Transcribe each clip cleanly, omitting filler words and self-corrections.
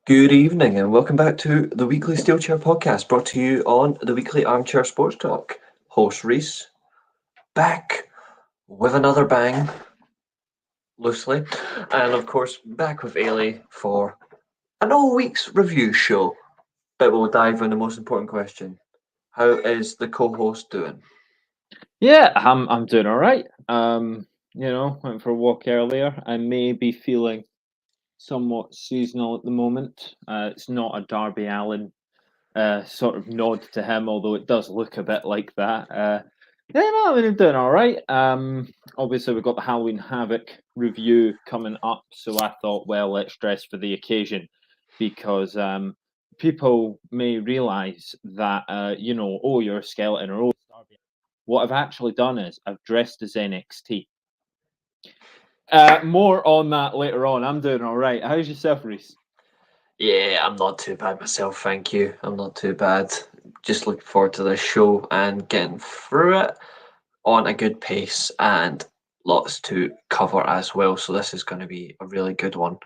Good evening and welcome back to the weekly Steelchair podcast brought to you on the weekly Armchair Sports Talk. Host Reece, back with another bang, loosely, and of course back with Eilidh for an all week's review show. But we'll dive in the most important question. How is the co-host doing? Yeah, I'm doing all right. Went for a walk earlier. I may be feeling somewhat seasonal at the moment. It's not a Darby Allen sort of nod to him, although it does look a bit like that. I'm doing all right. Obviously we've got the Halloween Havoc review coming up, so I thought, well, let's dress for the occasion because people may realise that oh, you're a skeleton or oh, Darby. What I've actually done is I've dressed as NXT. More on that later on. I'm doing all right. How's yourself, Reece? Yeah, I'm not too bad myself, thank you. I'm not too bad. Just looking forward to this show and getting through it on a good pace and lots to cover as well. So this is going to be a really good one.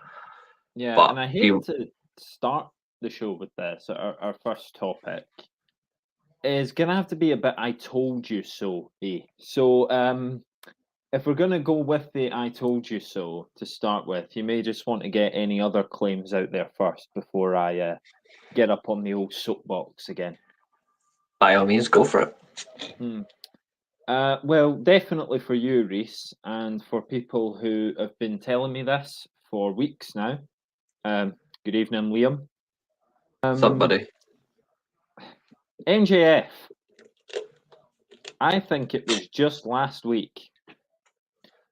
Yeah, But and I hate you, to start the show with this. Our first topic is going to have to be a bit I told you so, eh? So, if we're going to go with the I told you so to start with, you may just want to get any other claims out there first before I get up on the old soapbox again. by all means, go for it. Hmm. Well, definitely for you, Reese, and for people who have been telling me this for weeks now. Um, Good evening, Liam. Um, Somebody. MJF, I think it was just last week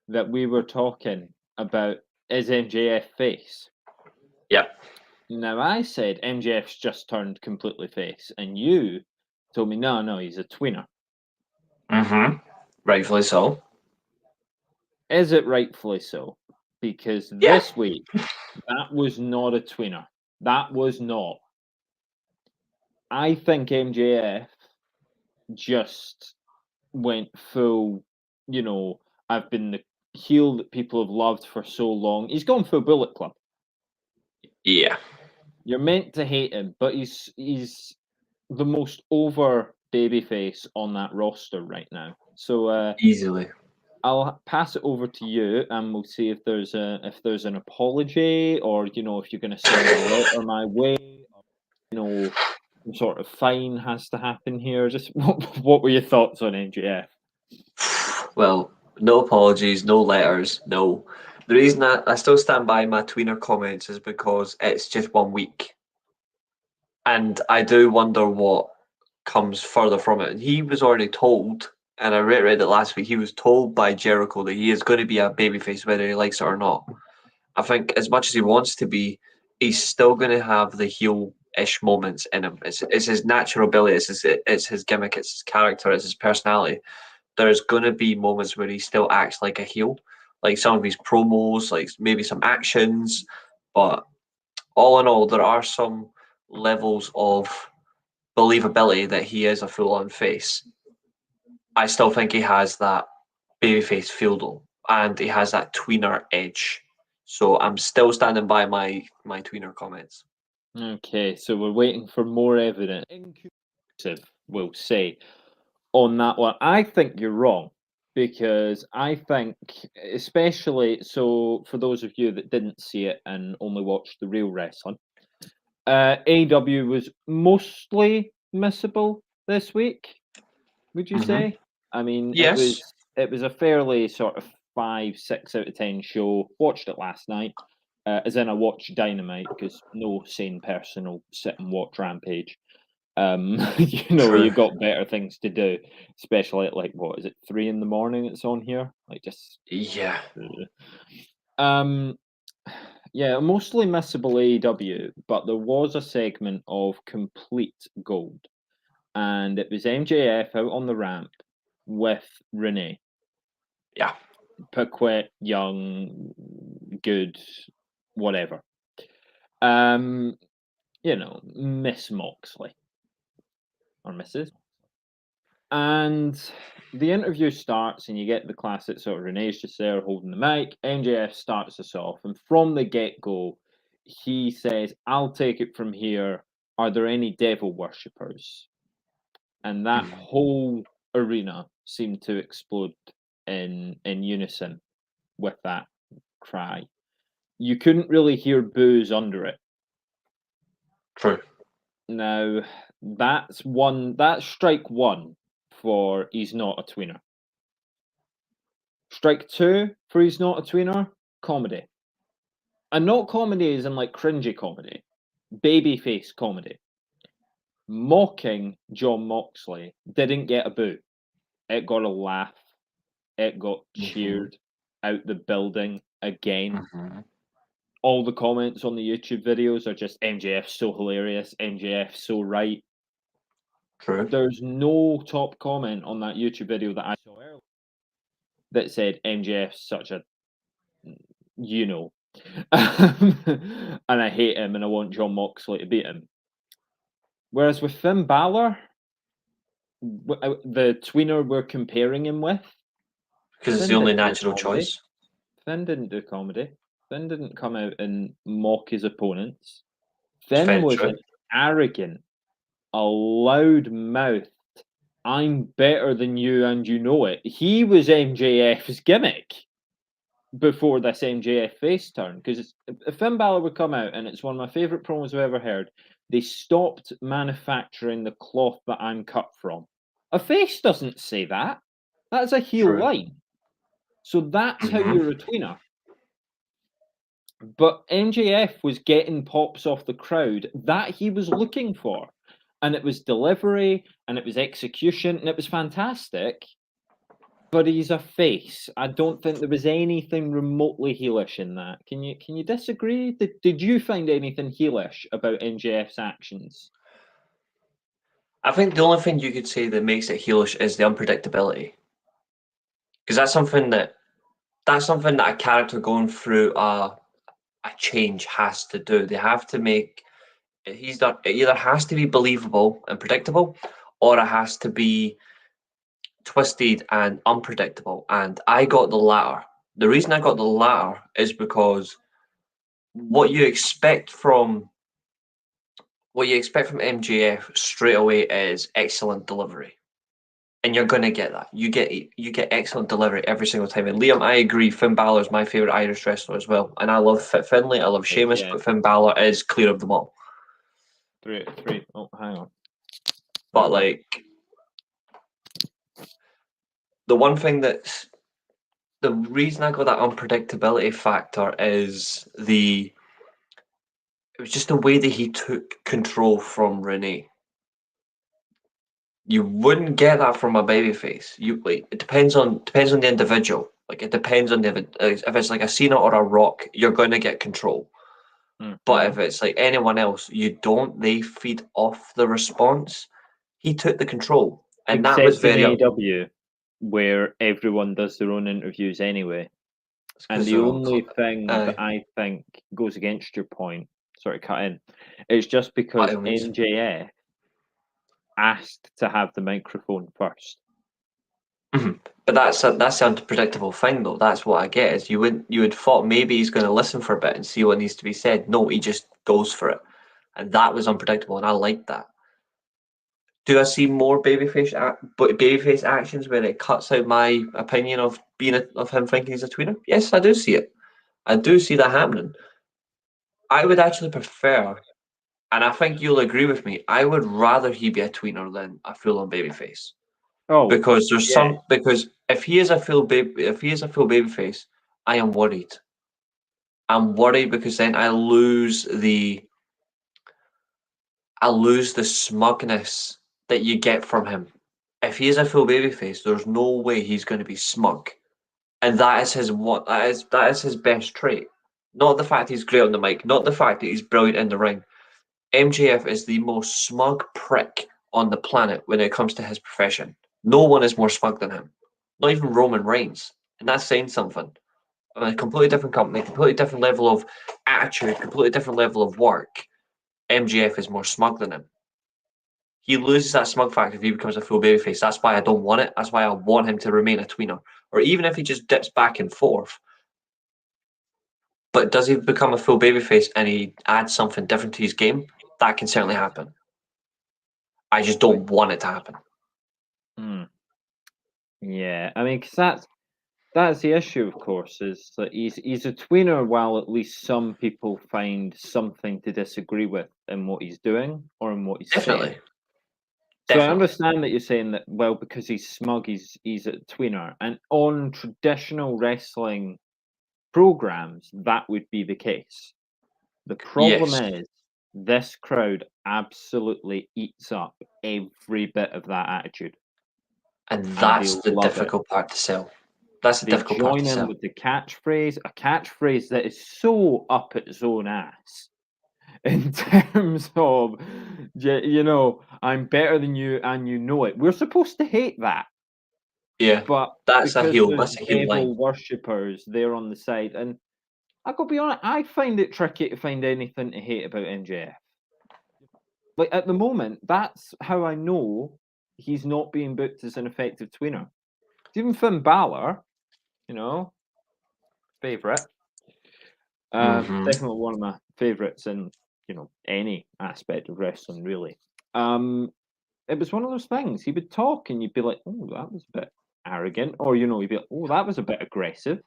that we were talking about is MJF face. Yeah. Now, I said MJF's just turned completely face, and you told me, no, he's a tweener. Mm-hmm. Rightfully so. Is it rightfully so? Because Yeah. this week, that was not a tweener. That was not. I think MJF just went full, I've been the heel that people have loved for so long. He's gone full Bullet Club. Yeah. You're meant to hate him, but he's the most over babyface on that roster right now. So Easily. I'll pass it over to you, and we'll see if there's an apology, or if you're going to send a letter my way, or, some sort of fine has to happen here. Just what were your thoughts on NGF? Well, no apologies, no letters, no. The reason I still stand by my tweener comments is because it's just 1 week. And I do wonder what comes further from it. And he was already told, and I read it last week, he was told by Jericho that he is going to be a babyface whether he likes it or not. I think as much as he wants to be, he's still going to have the heel-ish moments in him. It's his natural ability. It's his gimmick. It's his character. It's his personality. There's going to be moments where he still acts like a heel, like some of his promos, like maybe some actions. But all in all, there are some levels of believability that he is a full-on face. I still think he has that babyface feel though, and he has that tweener edge. So I'm still standing by my tweener comments. Okay, so we're waiting for more evidence. Inconclusive, we'll say, on that one. I think you're wrong because I think, especially so for those of you that didn't see it and only watched the real wrestling, AEW was mostly missable this week. Would you Mm-hmm. say? I mean, Yes. it was a fairly sort of 5, 6 out of 10 show. Watched it last night, as in I watched Dynamite because no sane person will sit and watch Rampage. True. You got better things to do, especially at like what is it, 3 in the morning? It's on here, like just. Yeah. Um, yeah, mostly missable AEW, but there was a segment of complete gold, and it was MJF out on the ramp with Renee. Yeah. Piquet, young, good, whatever. Um, Miss Moxley or Mrs. And the interview starts, and you get the classic sort of Renee's just there holding the mic. MJF starts us off, and from the get go, he says, "I'll take it from here. Are there any devil worshippers?" And that whole arena seemed to explode in unison with that cry. You couldn't really hear boos under it. True. Now, that's strike one for he's not a tweener. Strike two for he's not a tweener, comedy. And not comedy as in like cringy comedy, babyface comedy. Mocking John Moxley didn't get a boo. It got a laugh. It got cheered out the building again. All the comments on the YouTube videos are just MJF so hilarious, MJF so right. True. There's no top comment on that YouTube video that I saw earlier that said MJF's such a, and I hate him and I want John Moxley to beat him. Whereas with Finn Balor, the tweener we're comparing him with, because it's the only natural choice. Finn didn't do comedy. Finn didn't come out and mock his opponents. Finn was an arrogant, a loud-mouthed, I'm better than you and you know it. He was MJF's gimmick before this MJF face turn. Because if Finn Balor would come out, and it's one of my favourite promos I've ever heard, they stopped manufacturing the cloth that I'm cut from. A face doesn't say that. That's a heel line. So that's how you're a tweener. But MJF was getting pops off the crowd that he was looking for. And it was delivery, and it was execution, and it was fantastic. But he's a face. I don't think there was anything remotely heelish in that. Can you disagree? Did you find anything heelish about MJF's actions? I think the only thing you could say that makes it heelish is the unpredictability. Because that's something that a character going through a change has to do. They have to make it either has to be believable and predictable, or it has to be twisted and unpredictable. And I got the latter. The reason I got the latter is because what you expect from MJF straight away is excellent delivery. And you're going to get that. You get excellent delivery every single time. And Liam, I agree, Finn Balor is my favourite Irish wrestler as well. And I love Finlay, I love Sheamus, but Finn Balor is clear of them all. Three. Oh, hang on. But like, the reason I got that unpredictability factor is it was just the way that he took control from Renee. You wouldn't get that from a babyface. It depends on the individual. Like, it depends on if it's like a Cena or a Rock, you're going to get control. But if it's like anyone else, you don't. They feed off the response. He took the control, and except that was very in AEW, where everyone does their own interviews anyway. And the only thing that I think goes against your point, sort of cut in, is just because MJF asked to have the microphone first. But that's the unpredictable thing, though. That's what I get is you would thought maybe he's going to listen for a bit and see what needs to be said. No, he just goes for it, and that was unpredictable, and I liked that. Do I see more babyface actions where it cuts out my opinion of him thinking he's a tweener? Yes, I do see it. I do see that happening. I would actually prefer, and I think you'll agree with me, I would rather he be a tweener than a full-on babyface. Oh, because because if he is a full babyface, I am worried. I'm worried because then I lose the smugness that you get from him. If he is a full babyface, there's no way he's going to be smug, and that is his best trait. Not the fact he's great on the mic, not the fact that he's brilliant in the ring. MJF is the most smug prick on the planet when it comes to his profession. No one is more smug than him. Not even Roman Reigns. And that's saying something. A completely different company, completely different level of attitude, completely different level of work. MJF is more smug than him. He loses that smug factor if he becomes a full babyface. That's why I don't want it. That's why I want him to remain a tweener. Or even if he just dips back and forth. But does he become a full babyface and he adds something different to his game? That can certainly happen. I just don't want it to happen. Yeah, I mean, because that's the issue, of course, is that he's a tweener, while at least some people find something to disagree with in what he's doing or in what he's Definitely. saying. So Definitely. I understand that you're saying that, well, because he's smug, he's a tweener, and on traditional wrestling programs, that would be the case. The problem is this crowd absolutely eats up every bit of that attitude. And they that's the love it. difficult part to sell. That's the They difficult part join to in sell. with the catchphrase, a catchphrase that is so up its own ass in terms of, you know, I'm better than you and you know it. We're supposed to hate that. Yeah, But that's a because heel. there's That's a heel line. devil worshippers there on the side, and I gotta be honest, I find it tricky to find anything to hate about MJF. Like at the moment, that's how I know he's not being booked as an effective tweener. Even Finn Balor, you know, favorite. Definitely one of my favorites in, you know, any aspect of wrestling, really. It was one of those things. He would talk, and you'd be like, "Oh, that was a bit arrogant," or you know, he'd be like, "Oh, that was a bit aggressive."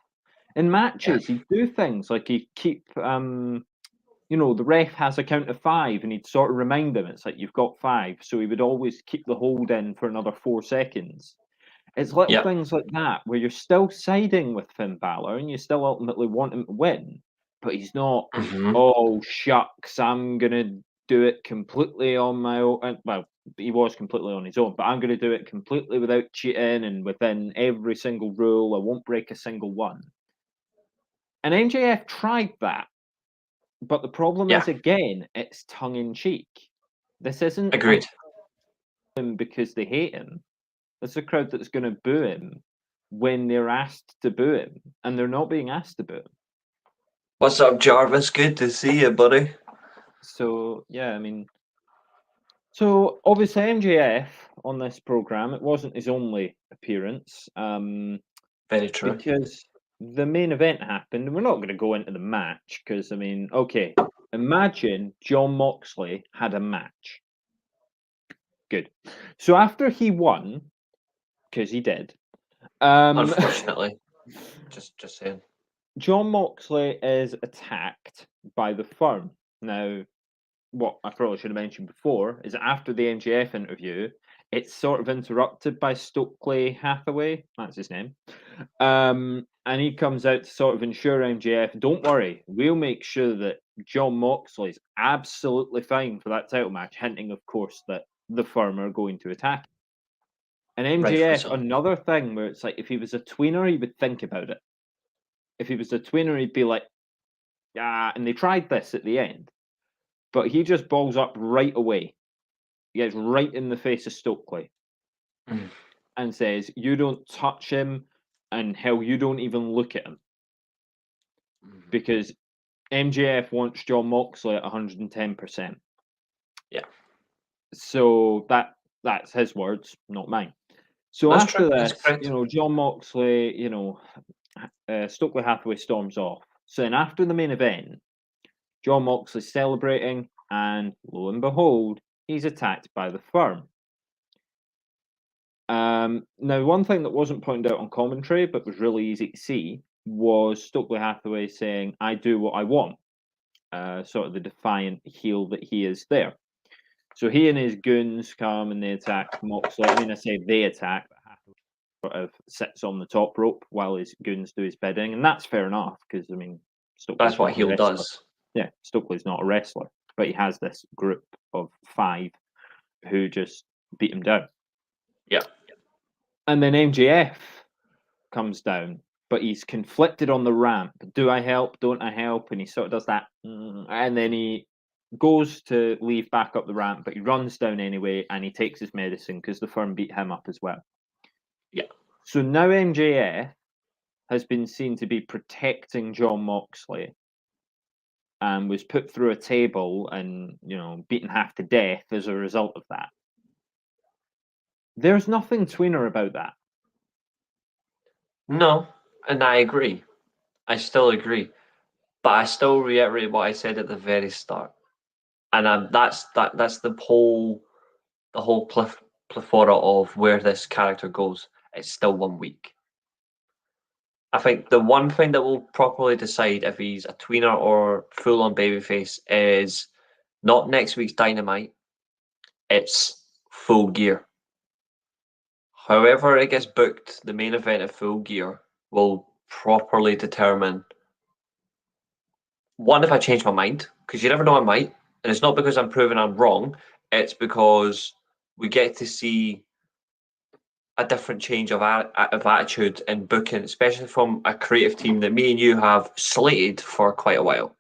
In matches, he'd do things like he'd keep, you know, the ref has a count of 5, and he'd sort of remind them, it's like you've got 5, so he would always keep the hold in for another 4 seconds. It's little Yep. things like that where you're still siding with Finn Balor, and you still ultimately want him to win, but he's not. Oh shucks, I'm gonna do it completely on my own. Well, he was completely on his own, but I'm gonna do it completely without cheating and within every single rule. I won't break a single one. And MJF tried that, but the problem is, again, it's tongue in cheek. This isn't Agreed. him because they hate him. It's a crowd that's going to boo him when they're asked to boo him, and they're not being asked to boo him. What's up, Jarvis? Good to see you, buddy. So yeah, I mean, so obviously MJF on this program, it wasn't his only appearance. Very true. Because the main event happened, and we're not going to go into the match because I mean, okay, imagine John Moxley had a match. Good. So after he won, because he did. Unfortunately, just saying. John Moxley is attacked by the firm. Now, what I probably should have mentioned before is after the MJF interview, it's sort of interrupted by Stokely Hathaway. That's his name. And he comes out to sort of ensure MJF, don't worry, we'll make sure that John Moxley's absolutely fine for that title match, hinting, of course, that the firm are going to attack. And MJF, another thing where it's like, if he was a tweener, he would think about it. If he was a tweener, he'd be like, yeah, and they tried this at the end. But he just balls up right away. He gets right in the face of Stokely and says, you don't touch him, and hell, you don't even look at him. Because MJF wants John Moxley at 110%. Yeah. So that's his words, not mine. So That's after true. this, you know, John Moxley, you know, Stokely Hathaway storms off. So then after the main event, John Moxley's celebrating, and lo and behold, he's attacked by the firm. Now, one thing that wasn't pointed out on commentary, but was really easy to see, was Stokely Hathaway saying, I do what I want. Sort of the defiant heel that he is there. So he and his goons come and they attack Moxley. I mean, I say they attack, but Hathaway sort of sits on the top rope while his goons do his bidding, and that's fair enough because I mean, that's what heel does. Yeah, Stokely's not a wrestler, but he has this group of 5 who just beat him down. Yeah. And then MJF comes down, but he's conflicted on the ramp. Do I help? Don't I help? And he sort of does that. And then he goes to leave back up the ramp, but he runs down anyway, and he takes his medicine because the firm beat him up as well. Yeah. So now MJF has been seen to be protecting John Moxley and was put through a table and, you know, beaten half to death as a result of that. There's nothing tweener about that. No, and I agree. I still agree. But I still reiterate what I said at the very start, and that's the whole plethora of where this character goes. It's still 1 week. I think the one thing that will properly decide if he's a tweener or full-on babyface is not next week's Dynamite. It's Full Gear. However it gets booked, the main event of Full Gear will properly determine, one, if I change my mind, because you never know I might, and it's not because I'm proving I'm wrong, it's because we get to see a different change of attitude and booking, especially from a creative team that me and you have slated for quite a while.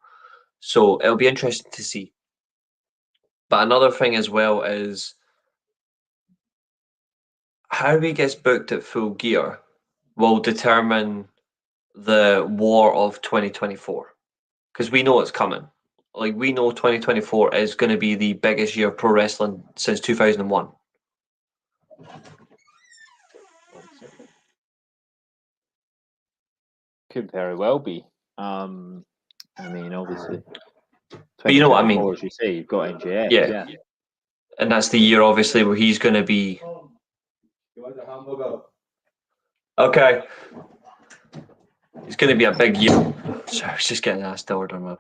So it'll be interesting to see. But another thing as well is how he gets booked at Full Gear will determine the war of 2024, because we know it's coming. Like, we know 2024 is going to be the biggest year of pro wrestling since 2001. Could very well be. I mean, obviously, But you know what I mean? as you say, you've got MJF. Yeah. And that's the year, obviously, where he's going to be. Okay. It's going to be a big year. Sorry, I was just getting asked to order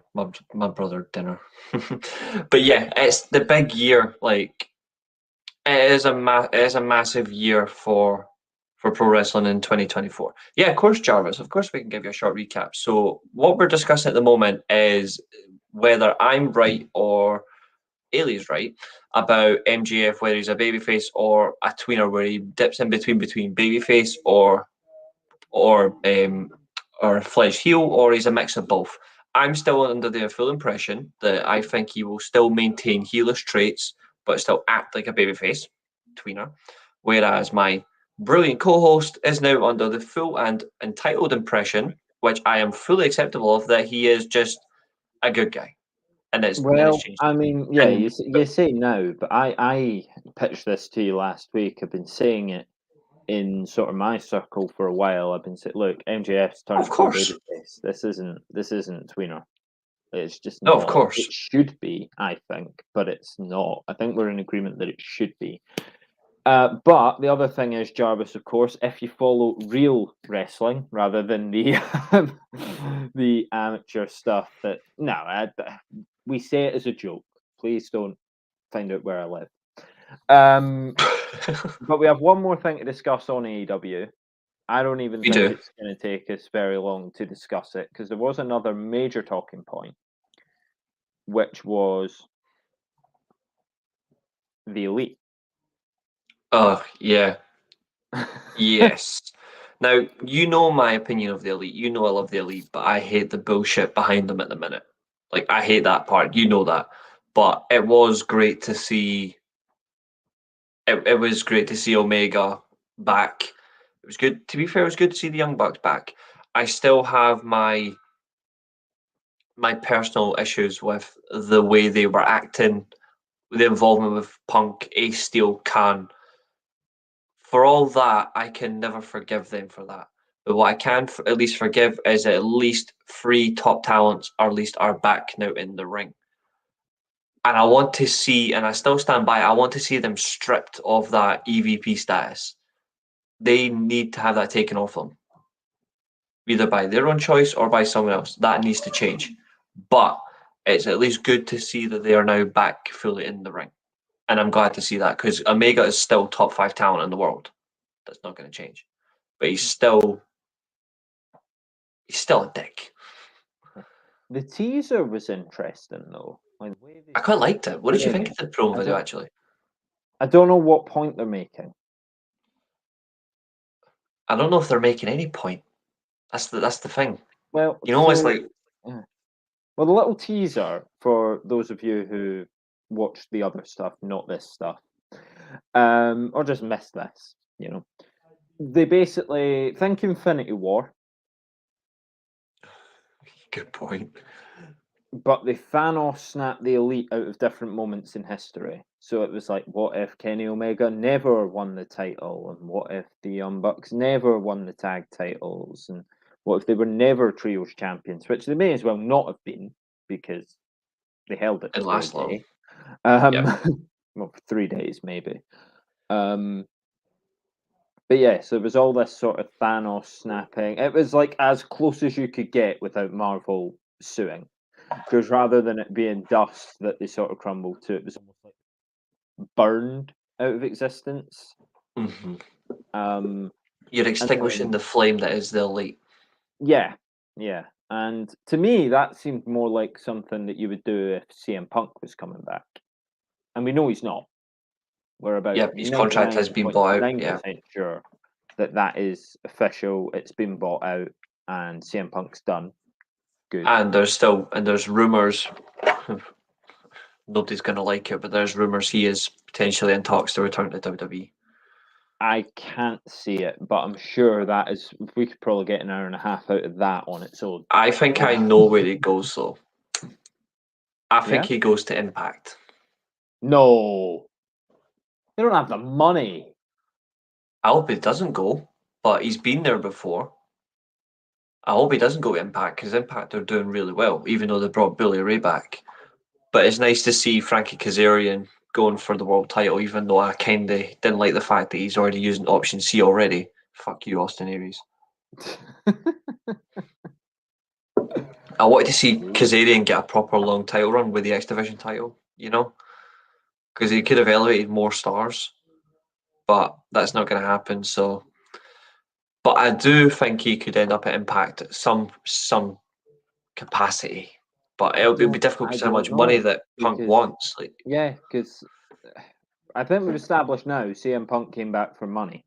my brother dinner. But yeah, it's the big year. Like, it is a massive year for pro wrestling in 2024. Yeah, of course, Jarvis. Of course, we can give you a short recap. So what we're discussing at the moment is whether I'm right or Eilidh's right about MJF, whether he's a babyface or a tweener, where he dips in between babyface or a fledged heel, or he's a mix of both. I'm still under the full impression that I think he will still maintain heelish traits, but still act like a babyface tweener. Whereas my brilliant co-host is now under the full and entitled impression, which I am fully acceptable of, that he is just a good guy. And it's changed. I mean, yeah, And you say now, but I pitched this to you last week. I've been saying it in sort of my circle for a while. I've been saying, look, MJF's turned of course, babyface. This isn't tweener. It's just no, of not. course, It should be, I think, but it's not. I think we're in agreement that it should be. But the other thing is, Jarvis, of course, if you follow real wrestling rather than the the amateur stuff, we say it as a joke. Please don't find out where I live. But we have one more thing to discuss on AEW. I don't even think it's going to take us very long to discuss it, because there was another major talking point, which was the Elite. Oh, yeah. Yes. Now, you know my opinion of the Elite. You know I love the Elite, but I hate the bullshit behind them at the minute. Like, I hate that part. You know that. But it was great to see. It was great to see Omega back. It was good. To be fair, it was good to see the Young Bucks back. I still have my personal issues with the way they were acting, the involvement with Punk, Ace Steel, Khan. For all that, I can never forgive them for that. But what I can at least forgive is at least 3 top talents are back now in the ring. And I want to see, and I still stand by, I want to see them stripped of that EVP status. They need to have that taken off them, either by their own choice or by someone else. That needs to change. But it's at least good to see that they are now back fully in the ring. And I'm glad to see that, because Omega is still top 5 talent in the world. That's not going to change. But he's still a dick. The teaser was interesting, though. I quite liked it. What did you think of the promo video, actually? I don't know what point they're making. I don't know if they're making any point. That's the thing. Well, you know, it's like. Well, the little teaser, for those of you who watched the other stuff, not this stuff, or just missed this, they basically think Infinity War. Good point. But they Thanos snapped the Elite out of different moments in history. So it was like, what if Kenny Omega never won the title? And what if the Young Bucks never won the tag titles? And What if they were never trios champions, which they may as well not have been because they held it It for a lasts long. day. Yeah. Well, for 3 days maybe. But yes, there was all this sort of Thanos snapping. It was like as close as you could get without Marvel suing. Because rather than it being dust that they sort of crumbled to, it was almost like burned out of existence. hmm Um, You're and extinguishing then, the flame that is the elite. yeah, yeah. And to me, that seemed more like something that you would do if CM Punk was coming back. And we know he's not. We're about Yep, his contract has been bought out. Yeah. 99.9% sure that that is official. It's been bought out, and CM Punk's done. Good. And there's rumors. Nobody's gonna like it, but there's rumors he is potentially in talks to return to WWE. I can't see it, but I'm sure that is. We could probably get an hour and a half out of that on its own. I think I know where he goes though. I think Yeah. he goes to Impact. No, they don't have the money. I hope he doesn't go, but he's been there before. I hope he doesn't go to Impact because Impact are doing really well, even though they brought Billy Ray back. But it's nice to see Frankie Kazarian going for the world title, even though I kind of didn't like the fact that he's already using option C already. Fuck you, Austin Aries. I wanted to see Kazarian get a proper long title run with the X Division title, because he could have elevated more stars, but that's not going to happen. So, but I do think he could end up at Impact at some capacity. But it'll be difficult I because how don't much money know that Punk because wants. Like, because I think we've established now CM Punk came back for money.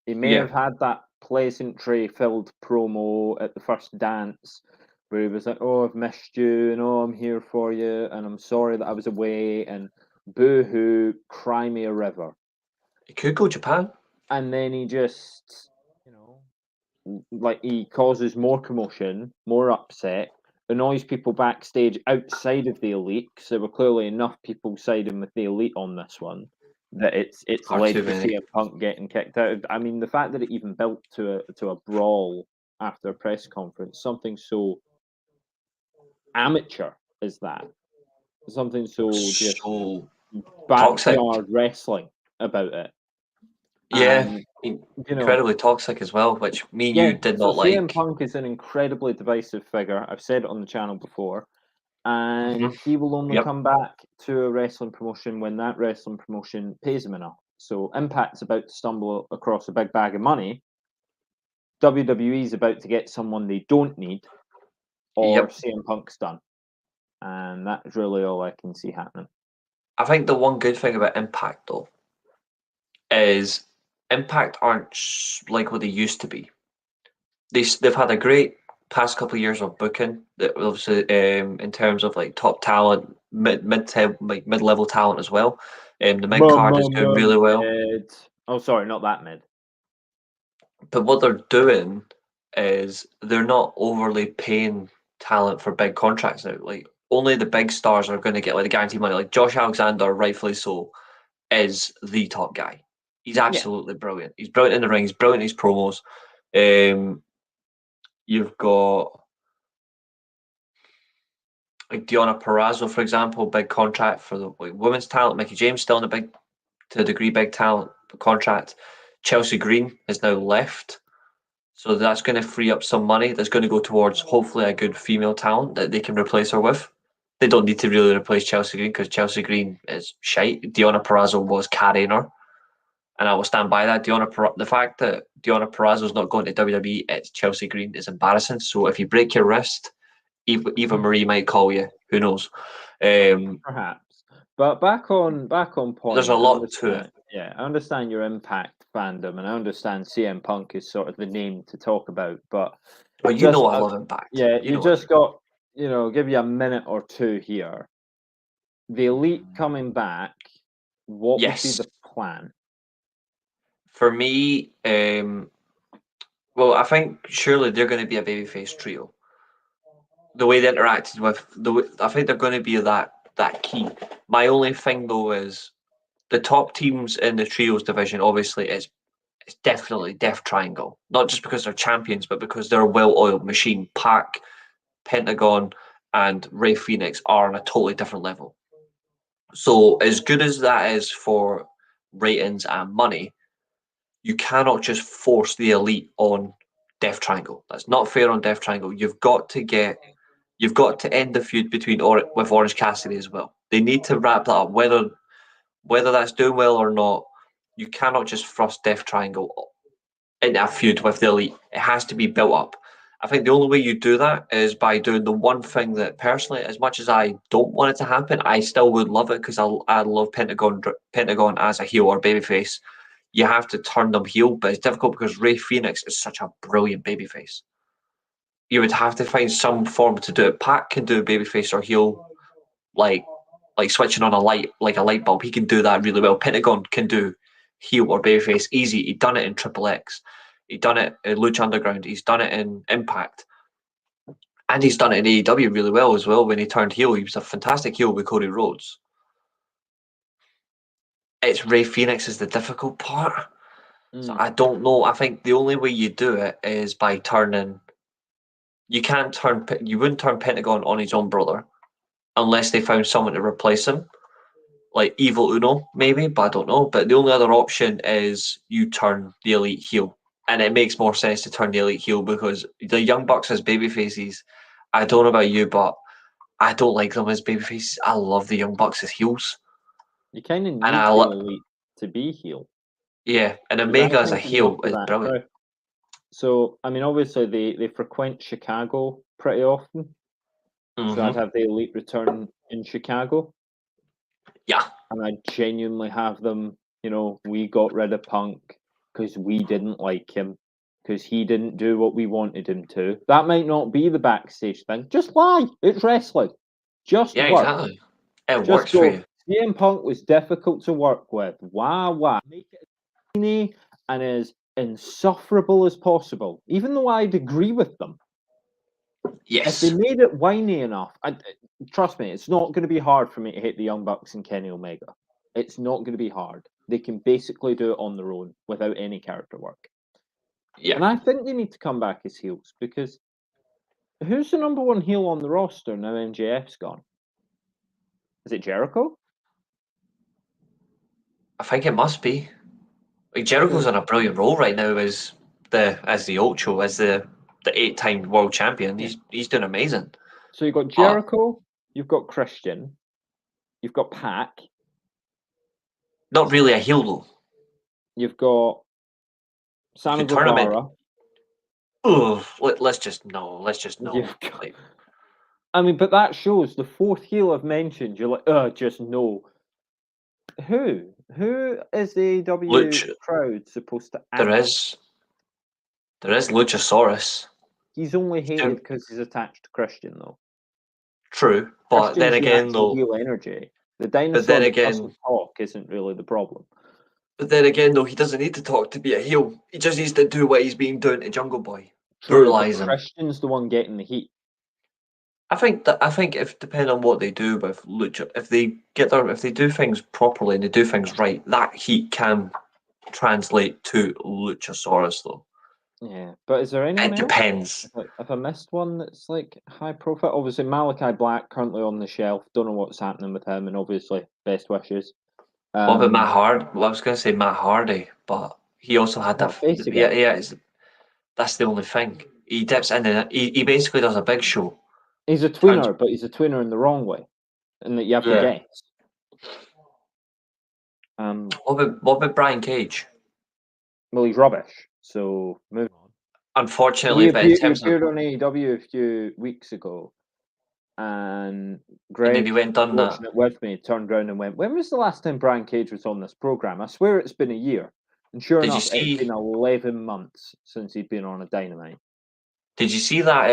He may yeah, have had that pleasantry-filled promo at the first dance where he was like, "Oh, I've missed you, and oh, I'm here for you, and I'm sorry that I was away, and boo-hoo, cry me a river." he could go Japan. And then he just, like he causes more commotion, more upset, annoys people backstage outside of the elite. Because there were clearly enough people siding with the elite on this one that it's Far led too to many. CM Punk getting kicked out. I mean, the fact that it even built to a brawl after a press conference, something so amateur as that, something so just So toxic. backyard wrestling about it, Yeah, and you know. incredibly toxic as well, which me and you Yeah, did so not CM like. Punk is an incredibly divisive figure. I've said it on the channel before, and Mhm. he will only Yep. come back to a wrestling promotion when that wrestling promotion pays him enough. So Impact's about to stumble across a big bag of money. WWE's about to get someone they don't need, or Yep. CM Punk's done, and that's really all I can see happening. I think the one good thing about Impact though is Impact aren't like what they used to be. They've had a great past couple of years of booking. That obviously, in terms of like top talent, mid level talent as well. The mid card is doing really well. Mid. Oh, sorry, not that mid. But what they're doing is they're not overly paying talent for big contracts now. Like only the big stars are going to get like the guaranteed money. Like Josh Alexander, rightfully so, is the top guy. He's Yeah, absolutely brilliant. He's brilliant in the ring. He's brilliant in his promos. You've got like Deonna Purrazzo, for example, big contract for the women's talent. Mickey James still in a big, to a degree, big talent contract. Chelsea Green has now left. So that's going to free up some money that's going to go towards hopefully a good female talent that they can replace her with. They don't need to really replace Chelsea Green because Chelsea Green is shite. Deonna Purrazzo was carrying her, and I will stand by that. The fact that Deonna Purrazzo is not going to WWE, it's Chelsea Green is embarrassing. So if you break your wrist, Eva Marie might call you. Who knows? perhaps. But back on There's point. a I lot to it. understand. Yeah, I understand your Impact fandom, and I understand CM Punk is sort of the name to talk about. But But you just know I love Impact. yeah, You you know I just do. got give you a minute or two here. The Elite coming back. What would be Yes. the plan? For me, well, I think surely they're going to be a babyface trio. The way they interacted with I think they're going to be that key. My only thing though is the top teams in the trios division. Obviously, it's it's definitely Death Triangle. Not just because they're champions, but because they're a well-oiled machine. Pac, Pentagon, and Rey Fenix are on a totally different level. So as good as that is for ratings and money, you cannot just force the elite on Death Triangle. That's not fair on Death Triangle. You've got to end the feud with Orange Cassidy as well. They need to wrap that up. Whether that's doing well or not, you cannot just thrust Death Triangle into a feud with the elite. It has to be built up. I think the only way you do that is by doing the one thing that, personally, as much as I don't want it to happen, I still would love it because I love Pentagon as a heel or babyface. You have to turn them heel, but it's difficult because Rey Fenix is such a brilliant babyface. You would have to find some form to do it. Pac can do babyface or heel, like switching on a light bulb. He can do that really well. Pentagon can do heel or babyface easy. He done it in Triple X. He done it in Lucha Underground. He's done it in Impact, and he's done it in AEW really well as well. When he turned heel, he was a fantastic heel with Cody Rhodes. It's Rey Fenix is the difficult part. So I don't know. I think the only way you do it is by turning. You wouldn't turn Pentagon on his own brother unless they found someone to replace him, like Evil Uno, maybe, but I don't know. But the only other option is you turn the elite heel. And it makes more sense to turn the elite heel because the Young Bucks as babyfaces, I don't know about you, but I don't like them as babyfaces. I love the Young Bucks as heels. You kind of need And the elite to be heel. Yeah, and Omega as a heel is brilliant. So, I mean, obviously they frequent Chicago pretty often. Mm-hmm. So I'd have the elite return in Chicago. Yeah. And I'd genuinely have them, we got rid of Punk because we didn't like him, because he didn't do what we wanted him to. That might not be the backstage thing. Just lie. It's wrestling. Just work. Exactly. It works for you. CM Punk was difficult to work with. Wah. Make it as tiny and as insufferable as possible, even though I'd agree with them. Yes. If they made it whiny enough, trust me, it's not going to be hard for me to hit the Young Bucks and Kenny Omega. It's not going to be hard. They can basically do it on their own without any character work. Yeah. And I think they need to come back as heels because who's the number one heel on the roster now MJF's gone? Is it Jericho? I think it must be. Like Jericho's on a brilliant role right now as the Ocho, as the 8-time world champion. He's doing amazing. So you've got Jericho, you've got Christian, you've got Pac. Not really a heel though. You've got Sammy Guevara. Oh, let's just no. I mean, but that shows the fourth heel I've mentioned. You're like, just no. Who is the AEW crowd supposed to act? There is Luchasaurus. He's only hated because he's attached to Christian, though. True, but then again, though, heel energy. The dinosaur that doesn't talk isn't really the problem. But then again, though, he doesn't need to talk to be a heel. He just needs to do what he's been doing to Jungle Boy. Brutalize him. Christian's the one getting the heat. I think if depending on what they do with Lucha, if they do things properly and they do things right, that heat can translate to Luchasaurus, though. Yeah, but is there anyone else? It depends. If I missed one that's like high profile, obviously Malachi Black currently on the shelf. Don't know what's happening with him, and obviously best wishes. What about Matt Hardy? Well, I was going to say Matt Hardy, but he also had that. Yeah. That's the only thing. He dips in and he basically does a big show. He's a twinner, but he's a twinner in the wrong way, and that you have to guess. What about Brian Cage? Well, he's rubbish. So moving on. Unfortunately, he appeared on AEW a few weeks ago, and Greg, and then he went done watching that it with me, turned around and went, "When was the last time Brian Cage was on this program?" I swear it's been a year. And sure enough, it's been 11 months since he'd been on a Dynamite. Did you see that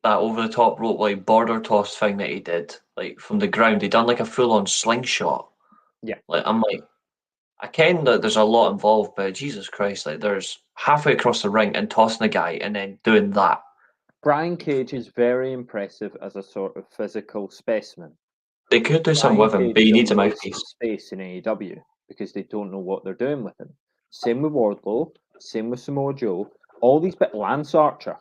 that over the top rope like border toss thing that he did, like from the ground? He done like a full on slingshot. Yeah. Like I'm like, I ken that there's a lot involved, but Jesus Christ, like there's halfway across the ring and tossing a guy and then doing that. Brian Cage is very impressive as a sort of physical specimen. They could do something with him, but he needs a mouthpiece. Space in AEW because they don't know what they're doing with him. Same with Wardlow. Same with Samoa Joe. All these bit Lance Archer,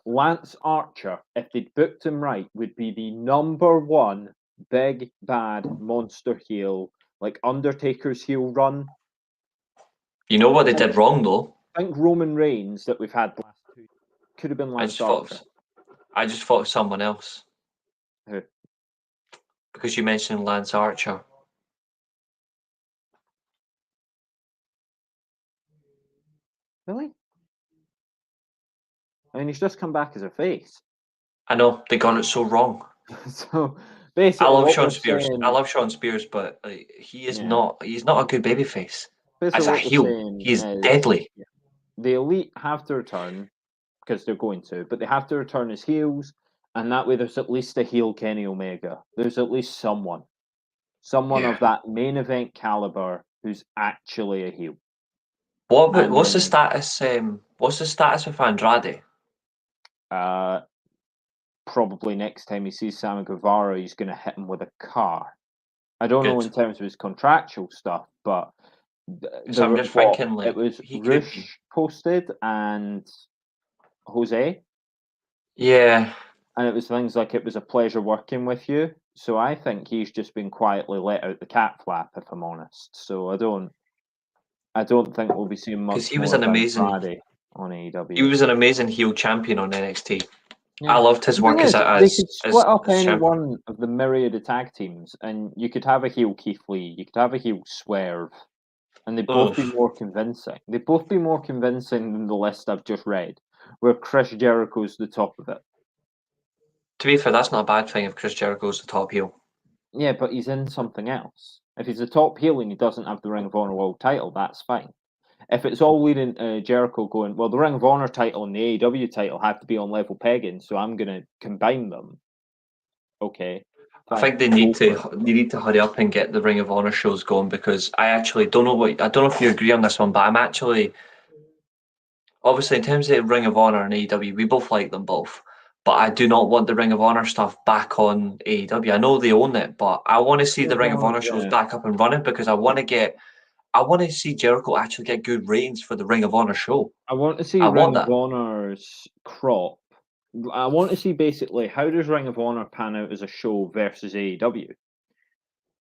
if they'd booked him right, would be the number one big bad monster heel, like Undertaker's heel run. You know what they did wrong though? I think Roman Reigns that we've had the last 2 could have been Lance Archer. I just thought of someone else. Who? Because you mentioned Lance Archer. Really? I mean, he's just come back as a face. I know they got it so wrong. So basically, I love what Sean we're Spears. saying- I love Sean Spears, but he is Yeah. not. He's not a good babyface. basically As a what we're heel, saying he's is deadly. the Elite have to return because they're going to, but they have to return as heels, and that way there's at least a heel Kenny Omega. There's at least someone Yeah. of that main event caliber who's actually a heel. What's the status? What's the status with Andrade? Probably next time he sees Sammy Guevara, he's going to hit him with a car. I don't know Good. in terms of his contractual stuff, but So I'm just thinking, like, it was he could Rush be. posted and Jose, Yeah. and it was things like it was a pleasure working with you. So I think he's just been quietly let out the cat flap, if I'm honest. So I don't think we'll be seeing much he was more an of amazing- Andrade on AEW. He was an amazing heel champion on NXT. Yeah. I loved his The work thing as is, they could split up as any champion. one of the myriad of tag teams, and you could have a heel Keith Lee, you could have a heel Swerve, and they'd both be Ugh. more convincing. They'd both be more convincing than the list I've just read, where Chris Jericho's the top of it. To be fair, that's not a bad thing if Chris Jericho's the top heel. Yeah, but he's in something else. If he's the top heel and he doesn't have the Ring of Honor World title, that's fine. If it's all leading to Jericho going, well, the Ring of Honor title and the AEW title have to be on level pegging, so I'm going to combine them. Okay. I think they need to hurry up and get the Ring of Honor shows going, because I actually don't know I don't know if you agree on this one, but I'm actually, obviously in terms of Ring of Honor and AEW, we both like them both. But I do not want the Ring of Honor stuff back on AEW. I know they own it, but I want to see the Ring of Honor shows back up and running, because I want to see Jericho actually get good ratings for the Ring of Honor show. I want to see Ring of Honor's crop. I want to see basically how does Ring of Honor pan out as a show versus AEW.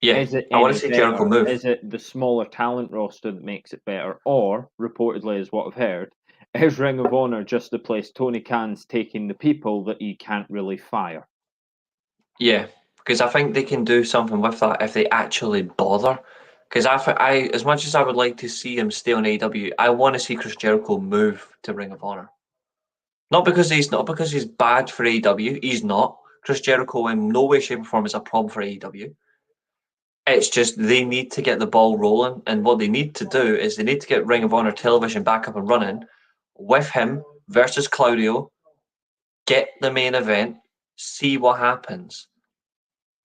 Yeah, is it I want to see Jericho move. Is it the smaller talent roster that makes it better, or reportedly, is what I've heard, is Ring of Honor just the place Tony Khan's taking the people that he can't really fire? Yeah, because I think they can do something with that if they actually bother. Because I, as much as I would like to see him stay on AEW, I want to see Chris Jericho move to Ring of Honor. Not because he's bad for AEW. He's not. Chris Jericho in no way, shape, or form is a problem for AEW. It's just they need to get the ball rolling, and what they need to do is they need to get Ring of Honor television back up and running with him versus Claudio. Get the main event, see what happens.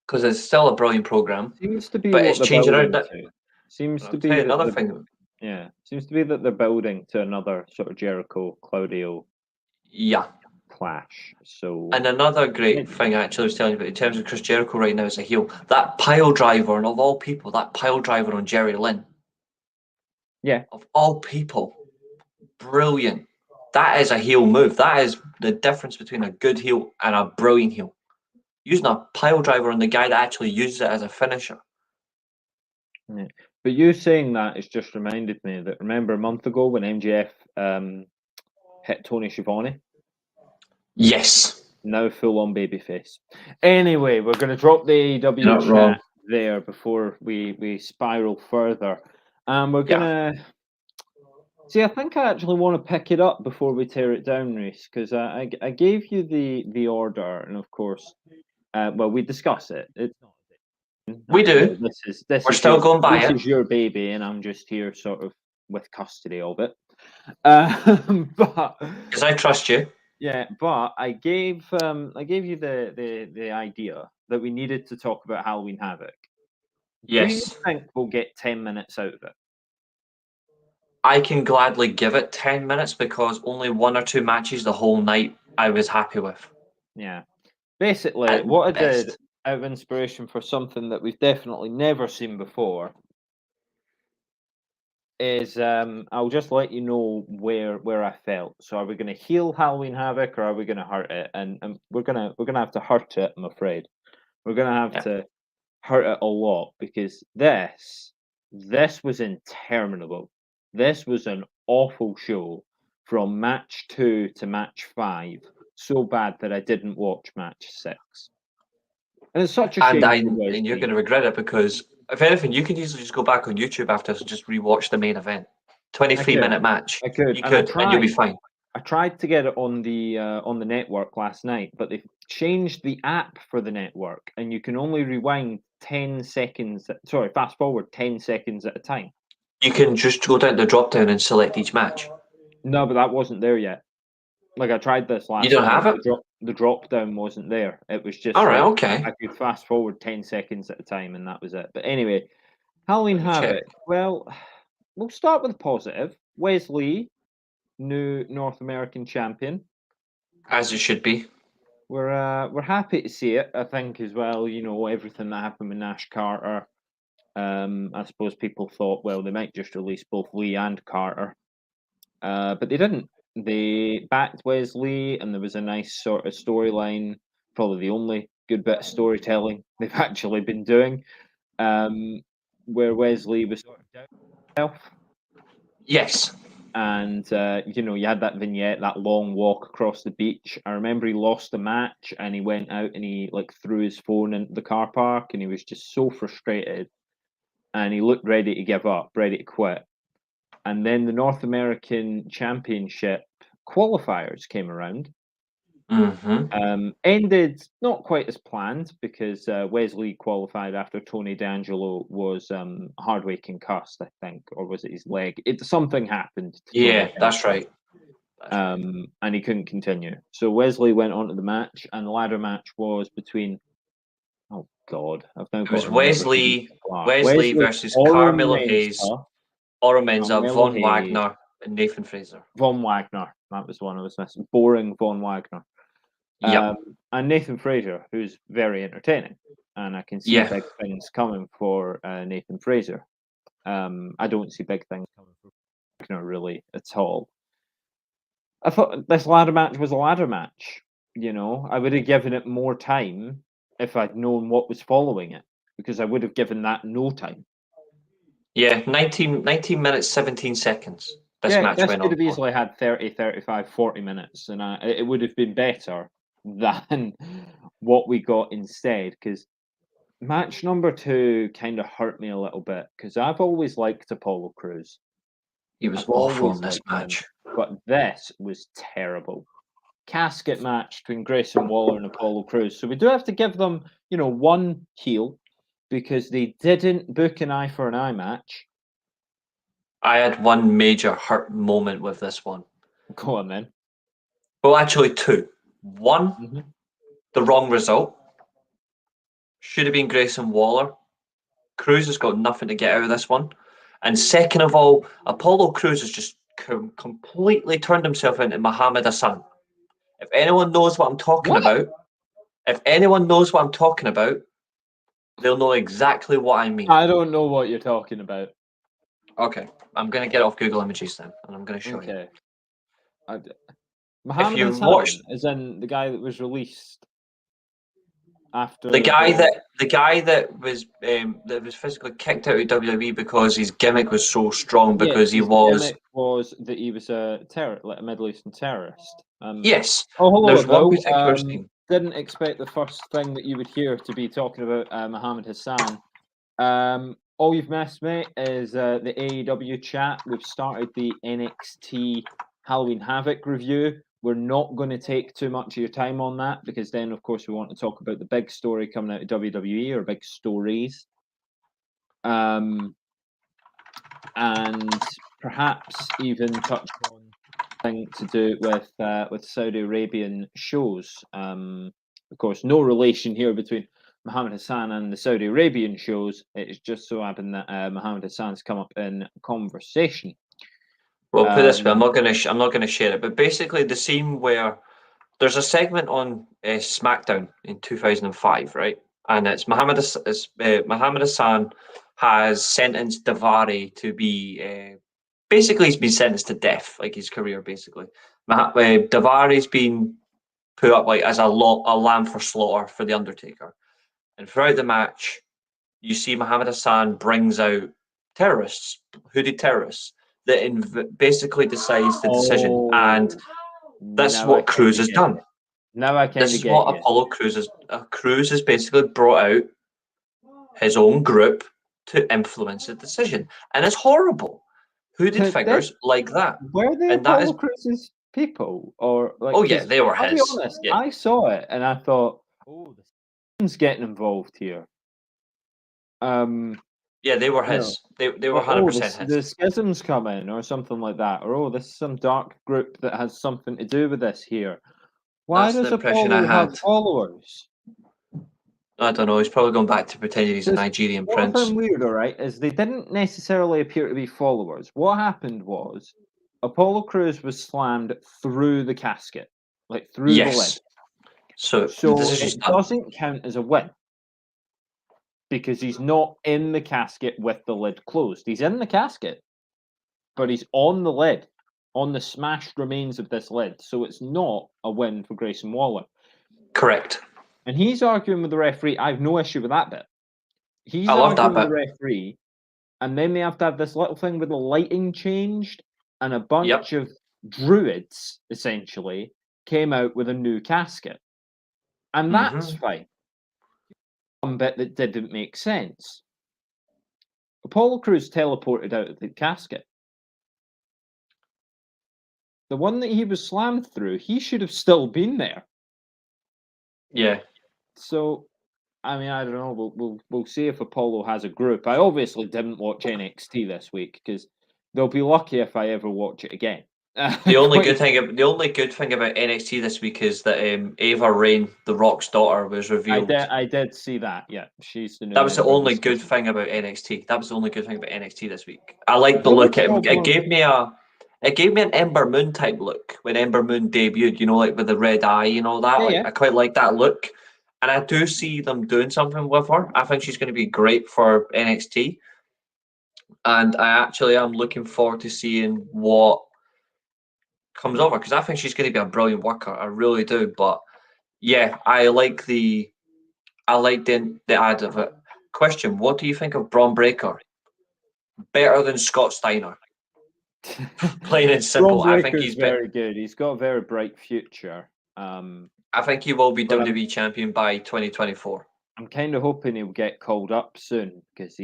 Because it's still a brilliant program. Seems to be but what it's they're changing building out. to. Seems I'll to tell be you that another thing. Yeah, seems to be that they're building to another sort of Jericho Claudio Yeah. clash. So, and another great thing actually I was telling you about in terms of Chris Jericho right now as a heel, that pile driver, and of all people, that pile driver on Jerry Lynn. Yeah. Of all people, brilliant. That is a heel move. That is the difference between a good heel and a brilliant heel. Using a pile driver on the guy that actually uses it as a finisher. Yeah. But you saying that has just reminded me that, remember a month ago when MJF hit Tony Schiavone? Yes. Now full on babyface. Anyway, we're going to drop the AEW chat there before we spiral further. And we're going to... See, I think I actually want to pick it up before we tear it down, Reece, because I gave you the order, and of course, well, we discuss it. We do. We're still going by it. This is your baby, and I'm just here sort of with custody of it. But because I trust you. Yeah, but I gave you the idea that we needed to talk about Halloween Havoc. Yes. Do you think we'll get 10 minutes out of it? I can gladly give it 10 minutes because only one or two matches the whole night I was happy with. Yeah. Basically, what I did out of inspiration for something that we've definitely never seen before is I'll just let you know where I felt. So are we going to heal Halloween Havoc or are we going to hurt it? And we're gonna have to hurt it. I'm afraid we're going to have to hurt it a lot because this was interminable. This was an awful show from match 2 to match 5. So bad that I didn't watch match 6. And it's such a shame. And you're going to regret it because, if anything, you could easily just go back on YouTube after this and just rewatch the main event. 23-minute match. I could. You could, and you'll be fine. I tried to get it on the network last night, but they've changed the app for the network, and you can only rewind 10 seconds. Sorry, fast forward 10 seconds at a time. You can just go down the drop down and select each match. No, but that wasn't there yet. Like I tried this last. You don't have it. The drop down wasn't there. It was just. All right. Okay. I could fast forward 10 seconds at a time, and that was it. But anyway, Halloween Havoc. Well, we'll start with positive. Wesley, new North American champion, as it should be. We're happy to see it. I think as well. You know everything that happened with Nash Carter. I suppose people thought, well, they might just release both Lee and Carter, but they didn't. They backed Wesley, and there was a nice sort of storyline. Probably the only good bit of storytelling they've actually been doing, where Wesley was sort of down himself. Yes. And, you had that vignette, that long walk across the beach. I remember he lost the match and he went out and he threw his phone into the car park and he was just so frustrated. And he looked ready to give up, ready to quit. And then the North American Championship qualifiers came around. Mm-hmm. Ended not quite as planned because Wesley qualified after Tony D'Angelo was hardway concussed, I think, or was it his leg? Something happened. Yeah, that's right. And he couldn't continue. So Wesley went on to the match, and the ladder match was between. Oh God, I've now. It was Wesley versus Carmelo Hayes, Oro Mensah, Von Wagner, and Nathan Fraser. Von Wagner, that was one I was missing. Boring Von Wagner. And Nathan Fraser, who's very entertaining, and I can see big things coming for Nathan Fraser. I don't see big things coming for Wagner really at all. I thought this ladder match was a ladder match. I would have given it more time if I'd known what was following it, because I would have given that no time. Yeah, 19 minutes, 17 seconds. This match went on. Could have easily had 30, 35, 40 minutes, and it would have been better than what we got instead, because match number 2 kind of hurt me a little bit, because I've always liked Apollo Crews. He was awful in this match. But this was terrible. Casket match between Grayson Waller and Apollo Crews. So we do have to give them, one heel, because they didn't book an eye for an eye match. I had one major hurt moment with this one. Go on then. Well, actually 2. One, the wrong result. Should have been Grayson Waller. Crews has got nothing to get out of this one. And second of all, Apollo Crews has just completely turned himself into Muhammad Hassan. If anyone knows what I'm talking about, they'll know exactly what I mean. I don't know what you're talking about. Okay, I'm going to get off Google Images then, and I'm going to show you. Muhammad Hassan is in the guy that was released after the guy that was physically kicked out of WWE because his gimmick was so strong because his gimmick was that he was a Middle Eastern terrorist. Yes. Oh, hello. There's one particular thing. Didn't expect the first thing that you would hear to be talking about Muhammad Hassan. All you've missed, mate, is the AEW chat. We've started the NXT Halloween Havoc review. We're not going to take too much of your time on that because then, of course, we want to talk about the big story coming out of WWE or big stories. And perhaps even touch on thing to do with Saudi Arabian shows. Of course, no relation here between Muhammad Hassan and the Saudi Arabian shows. It's just so happened that Muhammad Hassan's come up in conversation. Well, put it this way, I'm not going to share it, but basically the scene where there's a segment on SmackDown in 2005, right? And it's Muhammad Hassan has sentenced Davari to be basically he's been sentenced to death, like his career basically. Davari's been put up like as a lamb for slaughter for the Undertaker, and throughout the match, you see Muhammad Hassan brings out terrorists, hooded terrorists, that basically decides the decision, and that's now I what Cruz kinda has get done. you. Now I This kind of is get what you. Apollo Cruz has. Cruz has basically brought out his own group to influence the decision, and it's horrible. Hooded figures like that, Were they and that is. Apollo Cruz's people, or like? Oh yeah, Because they were I'll be his. honest, Yeah, I saw it and I thought, oh, the Satan's getting involved here. yeah, they were You know, his. They were or 100% the his. schism's coming, or something like that, or this is some dark group that has something to do with this here. Why That's the does impression I Apollo have had. followers? I don't know. He's probably going back to pretending he's a Because Nigerian what I prince. found weird, all right, is they didn't necessarily appear to be followers. What happened was Apollo Crews was slammed through the casket, like through the lid. Yes. So the So decision's it done. doesn't count as a win because he's not in the casket with the lid closed. He's in the casket, but he's on the lid, on the smashed remains of this lid. So it's not a win for Grayson Waller. Correct. And he's arguing with the referee. I have no issue with that bit. He's I love that arguing with the bit. referee, and then they have to have this little thing with the lighting changed, and a Yep. bunch of druids essentially came out with a new casket. And that's fine. One bit that didn't make sense. Apollo Crews teleported out of the casket. The one that he was slammed through, he should have still been there. Yeah. So, I mean, I don't know. We'll see if Apollo has a group. I obviously didn't watch NXT this week because they'll be lucky if I ever watch it again. The only good thing about NXT this week is that Ava Rain, The Rock's daughter, was revealed. I did see that. Yeah, she's the new. That was the member of only the good season. thing about NXT. That was the only good thing about NXT this week. I liked the The other look. It problem- gave me an Ember Moon type look when Ember Moon debuted. You know, like with the red eye and all that. Yeah, Like yeah. I quite like that look, and I do see them doing something with her. I think she's going to be great for NXT, and I actually am looking forward to seeing what comes over because I think she's going to be a brilliant worker. I really do. But yeah, I like the ad of it. Question: what do you think of Braun Breaker? Better than Scott Steiner. Plain and simple. Braun I think Breaker's very good. He's got a very bright future. I think he will be But WWE champion by 2024. I'm kind of hoping he'll get called up soon because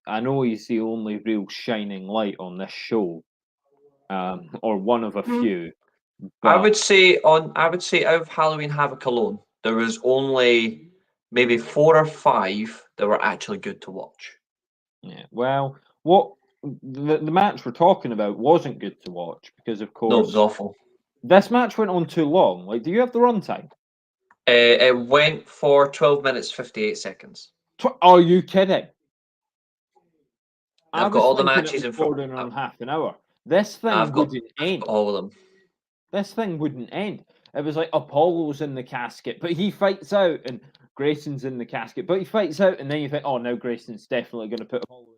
I know he's the only real shining light on this show, or one of a few. I But would say out of Halloween Havoc alone, there was only maybe 4 or 5 that were actually good to watch. yeah, well, what the match we're talking about wasn't good to watch because, of No, it was course, awful. this match went on too long. Like, do you have the runtime? It went for 12 minutes 58 seconds. Are you kidding? I I've got was all the thinking it matches was in front. bordering on half an hour. This thing I've got wouldn't end. all of them. This thing wouldn't end. It was like Apollo's in the casket, but he fights out, and Grayson's in the casket, but he fights out, and then you think, oh, now Grayson's definitely going to put Apollo in.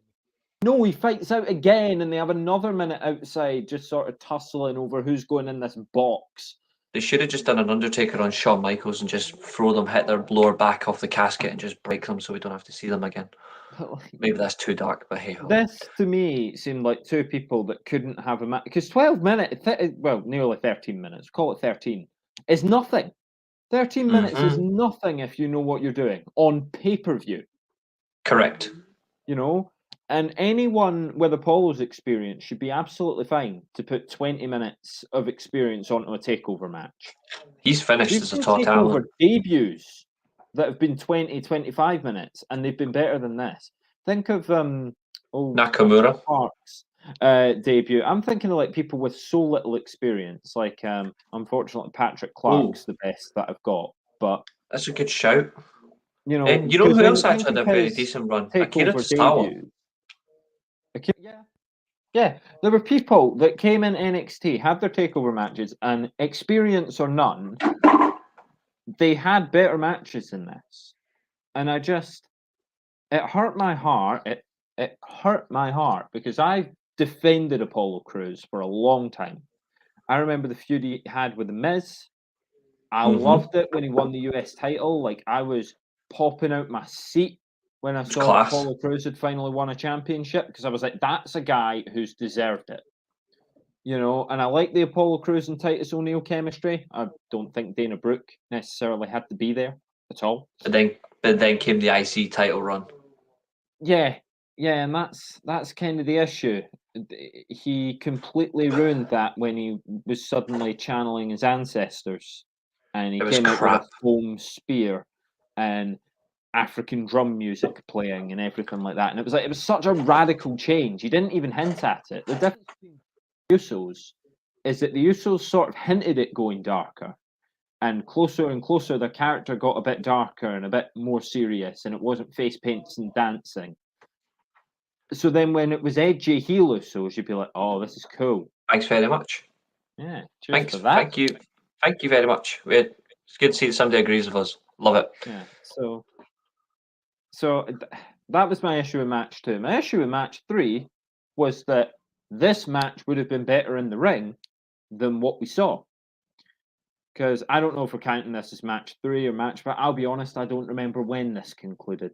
No, he fights out again, and they have another minute outside, just sort of tussling over who's going in this box. They should have just done an Undertaker on Shawn Michaels and just hit their lower back off the casket and just break them so we don't have to see them again. But like, Maybe that's too dark, but hey ho. this to me seemed like two people that couldn't have a match because 12 minutes, well, nearly 13 minutes, call it 13, is nothing. 13 minutes is nothing if you know what you're doing on pay-per-view. Correct. You know, and anyone with Apollo's experience should be absolutely fine to put 20 minutes of experience onto a takeover match. He's finished We've as a seen top takeover talent. debuts that have been 20, 25 minutes, and they've been better than this. Think of Nakamura. Park's debut. I'm thinking of like people with so little experience. Like, unfortunately, Patrick Clark's the best that I've got. But that's a good shout. You know, and you know who when else you actually think had a of very his decent run? Akira takeover Tozawa. debut, yeah, there were people that came in NXT, had their takeover matches, and experience or none, they had better matches than this. And it hurt my heart. It hurt my heart because I defended Apollo Crews for a long time. I remember the feud he had with The Miz. I loved it when he won the US title. Like, I was popping out my seat when I saw that Apollo Crews had finally won a championship, because I was like, that's a guy who's deserved it. You know, and I like the Apollo Crews and Titus O'Neil chemistry. I don't think Dana Brooke necessarily had to be there at all. But then came the IC title run. Yeah, and that's kind of the issue. He completely ruined that when he was suddenly channeling his ancestors, and he came out with a foam spear and African drum music playing and everything like that. And it was such a radical change. He didn't even hint at it. The difference between the Usos is that the Usos sort of hinted at going darker, and closer their character got a bit darker and a bit more serious, and it wasn't face paints and dancing. So then when it was edgy heel Usos, you'd be like, oh, this is cool. Thanks very much. Yeah, thanks for that. Thank you very much. It's good to see that somebody agrees with us. Love it. Yeah, so that was my issue with match 2. My issue with match 3 was that this match would have been better in the ring than what we saw. Because I don't know if we're counting this as match 3 or match, but I'll be honest, I don't remember when this concluded.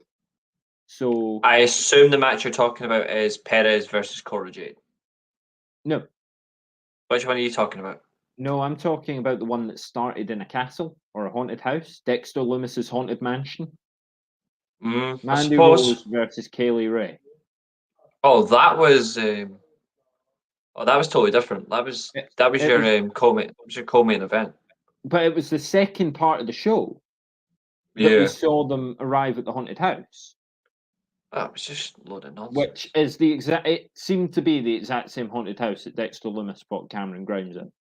So I assume the match you're talking about is Perez versus Cora Jade. No. Which one are you talking about? No, I'm talking about the one that started in a castle or a haunted house. Dexter Loomis's haunted mansion. Mandy Rose versus Kaylee Ray. Oh, that was totally different. That was your co-main event. But it was the second part of the show that we saw them arrive at the haunted house. That was just a load of nonsense. Which is it seemed to be the exact same haunted house that Dexter Loomis bought Cameron Grimes in.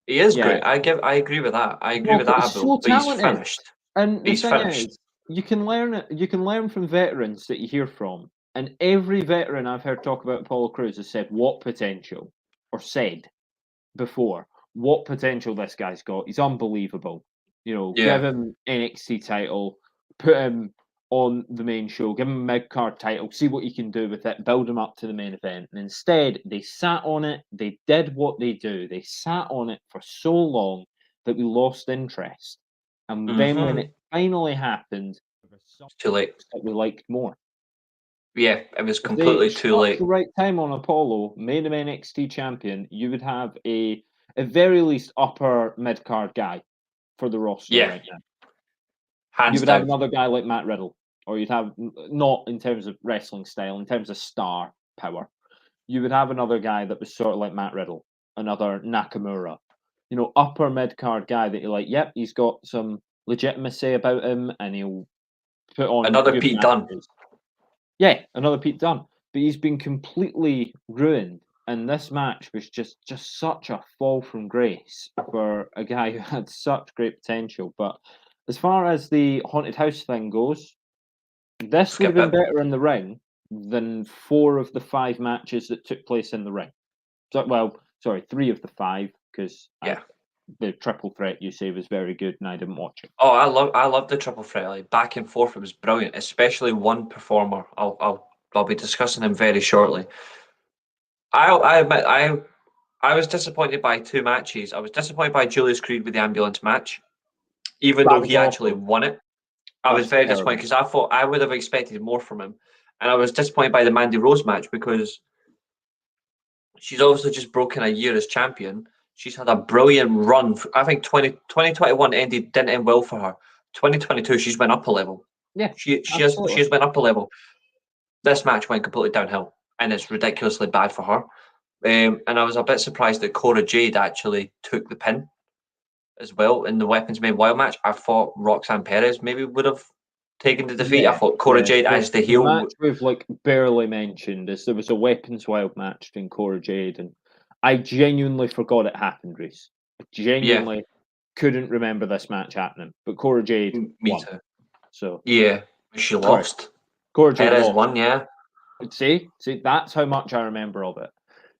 He is great. I agree with that. I agree with that. So but he's finished. And he's the thing finished. Is, you can learn from veterans that you hear from. And every veteran I've heard talk about Apollo Crews has said what potential, or said before, what potential this guy's got. He's unbelievable. You know, give him NXT title, put him on the main show, give him a mid-card title, see what he can do with it, build him up to the main event. And instead, they sat on it, they did what they do. They sat on it for so long that we lost interest. And then when it finally happened, too late. That we liked more. Yeah, it was completely too late. At the right time on Apollo, made him NXT champion, you would have at very least upper mid-card guy for the roster right now. You would have another guy like Matt Riddle, or you'd have, not in terms of wrestling style, in terms of star power, you would have another guy that was sort of like Matt Riddle, another Nakamura, you know, upper mid-card guy that you're like, yep, he's got some legitimacy about him, and he'll put on another Pete Dunne. Yeah, another Pete Dunne. But he's been completely ruined. And this match was just such a fall from grace for a guy who had such great potential. But as far as the haunted house thing goes, this would have been better in the ring than 4 of the 5 matches that took place in the ring. So, 3 of the 5, because the triple threat you say was very good, and I didn't watch it. Oh, I love the triple threat. Like, back and forth, it was brilliant. Especially one performer. I'll be discussing him very shortly. I admit I was disappointed by 2 matches. I was disappointed by Julius Creed with the ambulance match, even though he actually won it. I was very disappointed because I thought I would have expected more from him, and I was disappointed by the Mandy Rose match because she's obviously just broken a year as champion. She's had a brilliant run. I think 2021 didn't end well for her. 2022, she's went up a level. Yeah, she has went up a level. This match went completely downhill, and it's ridiculously bad for her. And I was a bit surprised that Cora Jade actually took the pin as well in the Weapons Made Wild match. I thought Roxanne Perez maybe would have taken the defeat. I thought Cora Jade as the heel. The match we've barely mentioned is there was a Weapons Wild match between Cora Jade, and I genuinely forgot it happened, Reece. I genuinely couldn't remember this match happening. But Cora Jade won. Too. So she lost. Cora Jade Perez won, yeah. See, that's how much I remember of it.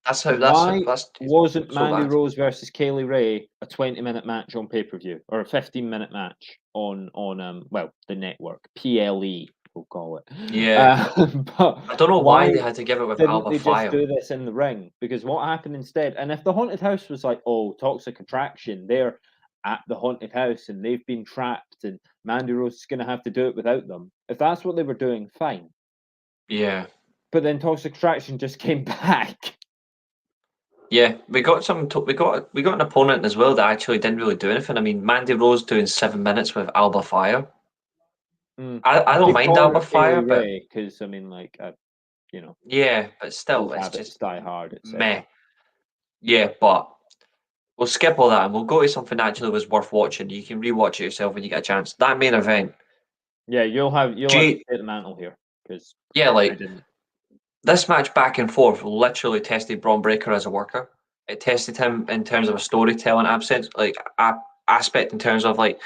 That's how. Why wasn't so Mandy bad. Rose versus Kaylee Ray a 20-minute match on pay-per-view or a 15-minute match on the network PLE or people call it. Yeah. But I don't know why why they had to give it with didn't Alba they just Fire. do this in the ring? Because what happened instead? And if the haunted house was like, oh, toxic attraction, they're at the haunted house and they've been trapped, and Mandy Rose is going to have to do it without them. If that's what they were doing, fine. Yeah. But then toxic attraction just came back. Yeah, we got an opponent as well that actually didn't really do anything. I mean, Mandy Rose doing 7 minutes with Alba Fire. I don't Keep mind calling Alba her Kaylee Fire, but Ray because I mean, like, you know, yeah, but still, old it's habits just die hard, meh. etc. Yeah, but we'll skip all that and we'll go to something that actually was worth watching. You can rewatch it yourself when you get a chance. That main event, Yeah, you'll have to G, take the mantle here because yeah, I like didn't. this match back and forth literally tested Braun Breaker as a worker. It tested him in terms of a storytelling absence, like aspect in terms of like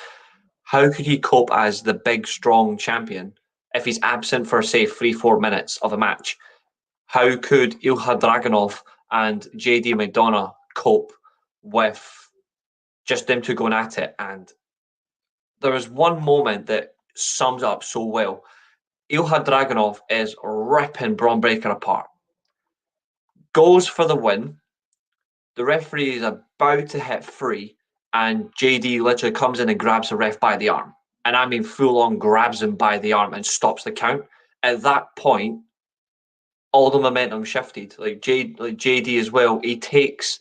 how could he cope as the big strong champion if he's absent for say 3-4 minutes of a match? How could Ilha Dragunov and JD McDonough cope with just them two going at it? And there was one moment that sums up so well. Ilha Dragunov is ripping Braun Breaker apart, goes for the win. The referee is about to hit three, and JD literally comes in and grabs the ref by the arm. And I mean, full on grabs him by the arm and stops the count. At that point, all the momentum shifted. Like JD as well, he takes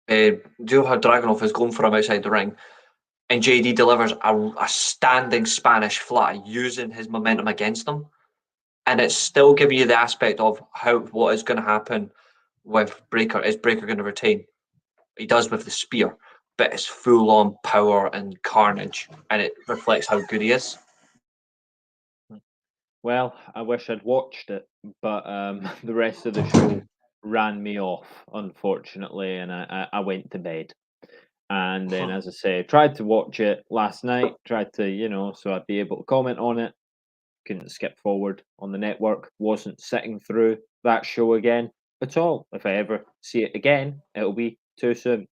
Ilha Dragunov is going for him outside the ring, and JD delivers a standing Spanish fly using his momentum against him. And it's still giving you the aspect of what is going to happen with Breaker. Is Breaker going to retain? He does with the spear, but it's full on power and carnage, and it reflects how good he is. Well, I wish I'd watched it, but the rest of the show ran me off, unfortunately, and I went to bed. And then, as I say, tried to watch it last night, tried to, so I'd be able to comment on it. Couldn't skip forward on the network, wasn't sitting through that show again at all. If I ever see it again, it'll be too soon.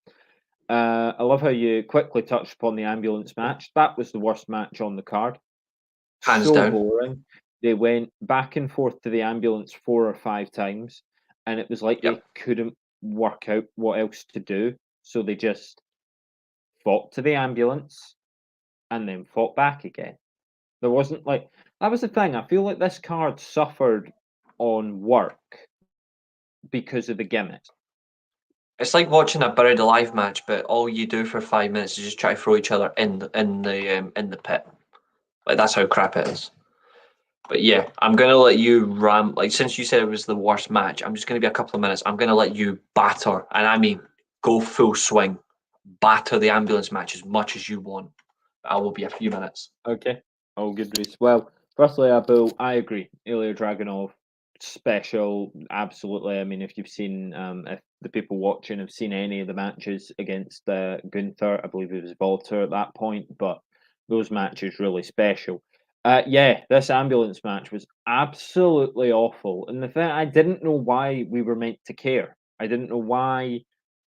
I love how you quickly touched upon the ambulance match. That was the worst match on the card. Hands So down. boring. They went back and forth to the ambulance 4 or 5 times, and it was like Yep. they couldn't work out what else to do. So they just fought to the ambulance and then fought back again. There wasn't like that was the thing. I feel like this card suffered on work because of the gimmick. It's like watching a buried alive match, but all you do for 5 minutes is just try to throw each other in the pit. Like that's how crap it is. But yeah, I'm gonna let you ram. Like since you said it was the worst match, I'm just gonna be a couple of minutes. I'm gonna let you batter, and I mean go full swing, batter the ambulance match as much as you want. I will be a few minutes. Okay. All good, Reece. Well, firstly, I agree. Ilya Dragunov, special, absolutely. I mean, if you've seen, if the people watching have seen any of the matches against Gunther, I believe it was Walter at that point, but those matches really special. Yeah, this ambulance match was absolutely awful. And the thing, I didn't know why we were meant to care. I didn't know why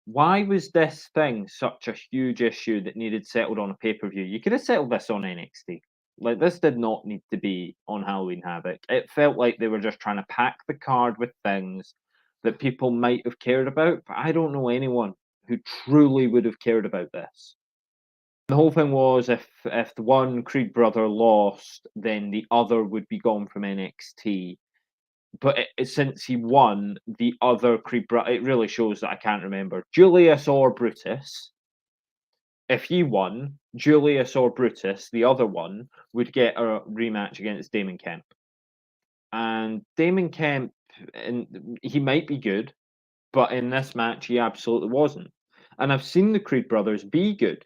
was this thing such a huge issue that needed settled on a pay per view? You could have settled this on NXT. Like this did not need to be on Halloween Havoc. It felt like they were just trying to pack the card with things that people might have cared about, but I don't know anyone who truly would have cared about this. The whole thing was if the one Creed brother lost, then the other would be gone from NXT, but since he won, the other Creed brother, it really shows that I can't remember Julius or Brutus. If he won, Julius or Brutus, the other one, would get a rematch against Damon Kemp. And Damon Kemp, and he might be good, but in this match, he absolutely wasn't. And I've seen the Creed brothers be good.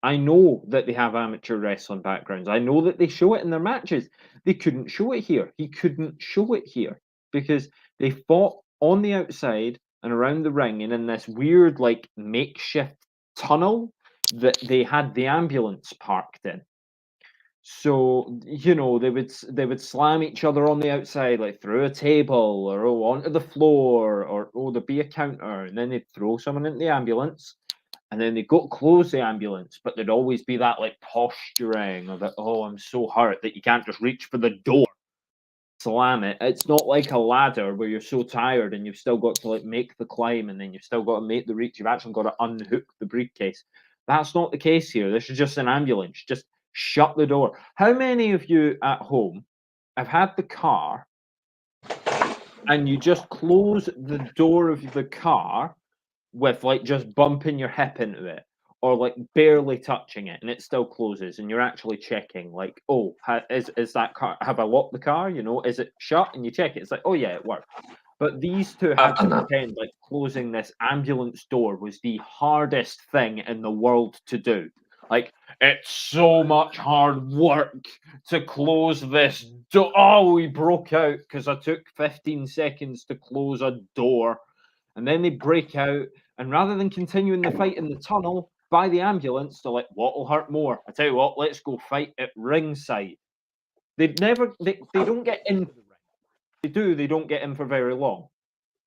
I know that they have amateur wrestling backgrounds. I know that they show it in their matches. They couldn't show it here. He couldn't show it here because they fought on the outside and around the ring and in this weird, like, makeshift tunnel that they had the ambulance parked in. So they would slam each other on the outside, like through a table or onto the floor, or there'd be a counter, and then they'd throw someone into the ambulance, And then they go to close the ambulance, but there'd always be that like posturing of it. Oh, I'm so hurt that you can't just reach for the door, slam it. It's not like a ladder where you're so tired and you've still got to like make the climb and then you've still got to make the reach. You've actually got to unhook the briefcase. That's not the case here. This is just an ambulance. Just shut the door. How many of you at home have had the car and you just close the door of the car with like just bumping your hip into it or like barely touching it and it still closes and you're actually checking like, oh, is that car, have I locked the car, you know, is it shut? And you check it, it's like, oh yeah, it worked. But these two had to pretend like closing this ambulance door was the hardest thing in the world to do. Like, it's so much hard work to close this door. Oh, we broke out because I took 15 seconds to close a door. And then they break out, and rather than continuing the fight in the tunnel by the ambulance, they're like, what will hurt more? I tell you what, let's go fight at ringside. They don't get in the ring. They don't get in for very long.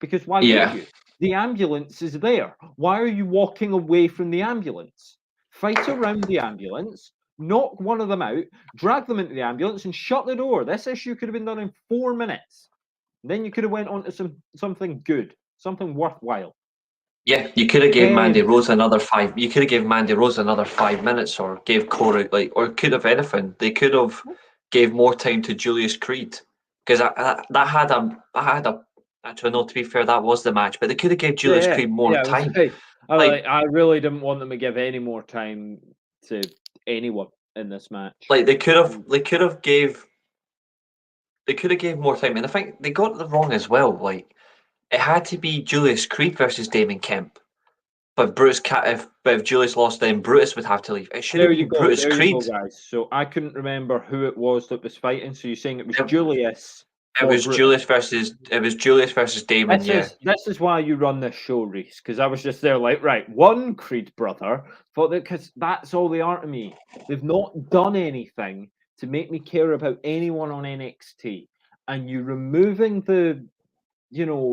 Because why would you? The ambulance is there. Why are you walking away from the ambulance? Fight around the ambulance, knock one of them out, drag them into the ambulance, and shut the door. This issue could have been done in 4 minutes. Then you could have went on to something good. Something worthwhile. Yeah, you could have gave Mandy Rose another 5. You could have gave Mandy Rose another 5 minutes, or gave Corey or could have anything. They could have gave more time to Julius Creed because that had a. Actually, no. To be fair, that was the match, but they could have gave Julius Creed more time. I really didn't want them to give any more time to anyone in this match. Like they could have gave more time, and I think they got it wrong as well. Like. It had to be Julius Creed versus Damon Kemp. But if Julius lost, then Brutus would have to leave. It should have been Brutus Creed. You go, guys. So I couldn't remember who it was that was fighting. So you're saying it was Julius. It was Julius versus Damon. This is why you run this show, Reece, because I was just there like, right, one Creed brother, because that's all they are to me. They've not done anything to make me care about anyone on NXT, and you removing the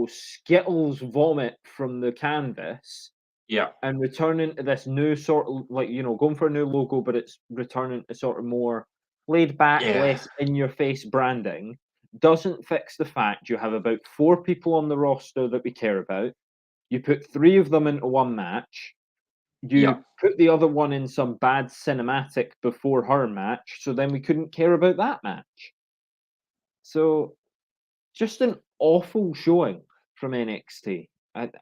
Skittles vomit from the canvas. Yeah. And returning to this new sort of going for a new logo, but it's returning to sort of more laid back, less in your face branding, doesn't fix the fact you have about 4 people on the roster that we care about. You put 3 of them into one match. You put the other one in some bad cinematic before her match, so then we couldn't care about that match. So just an awful showing from NXT.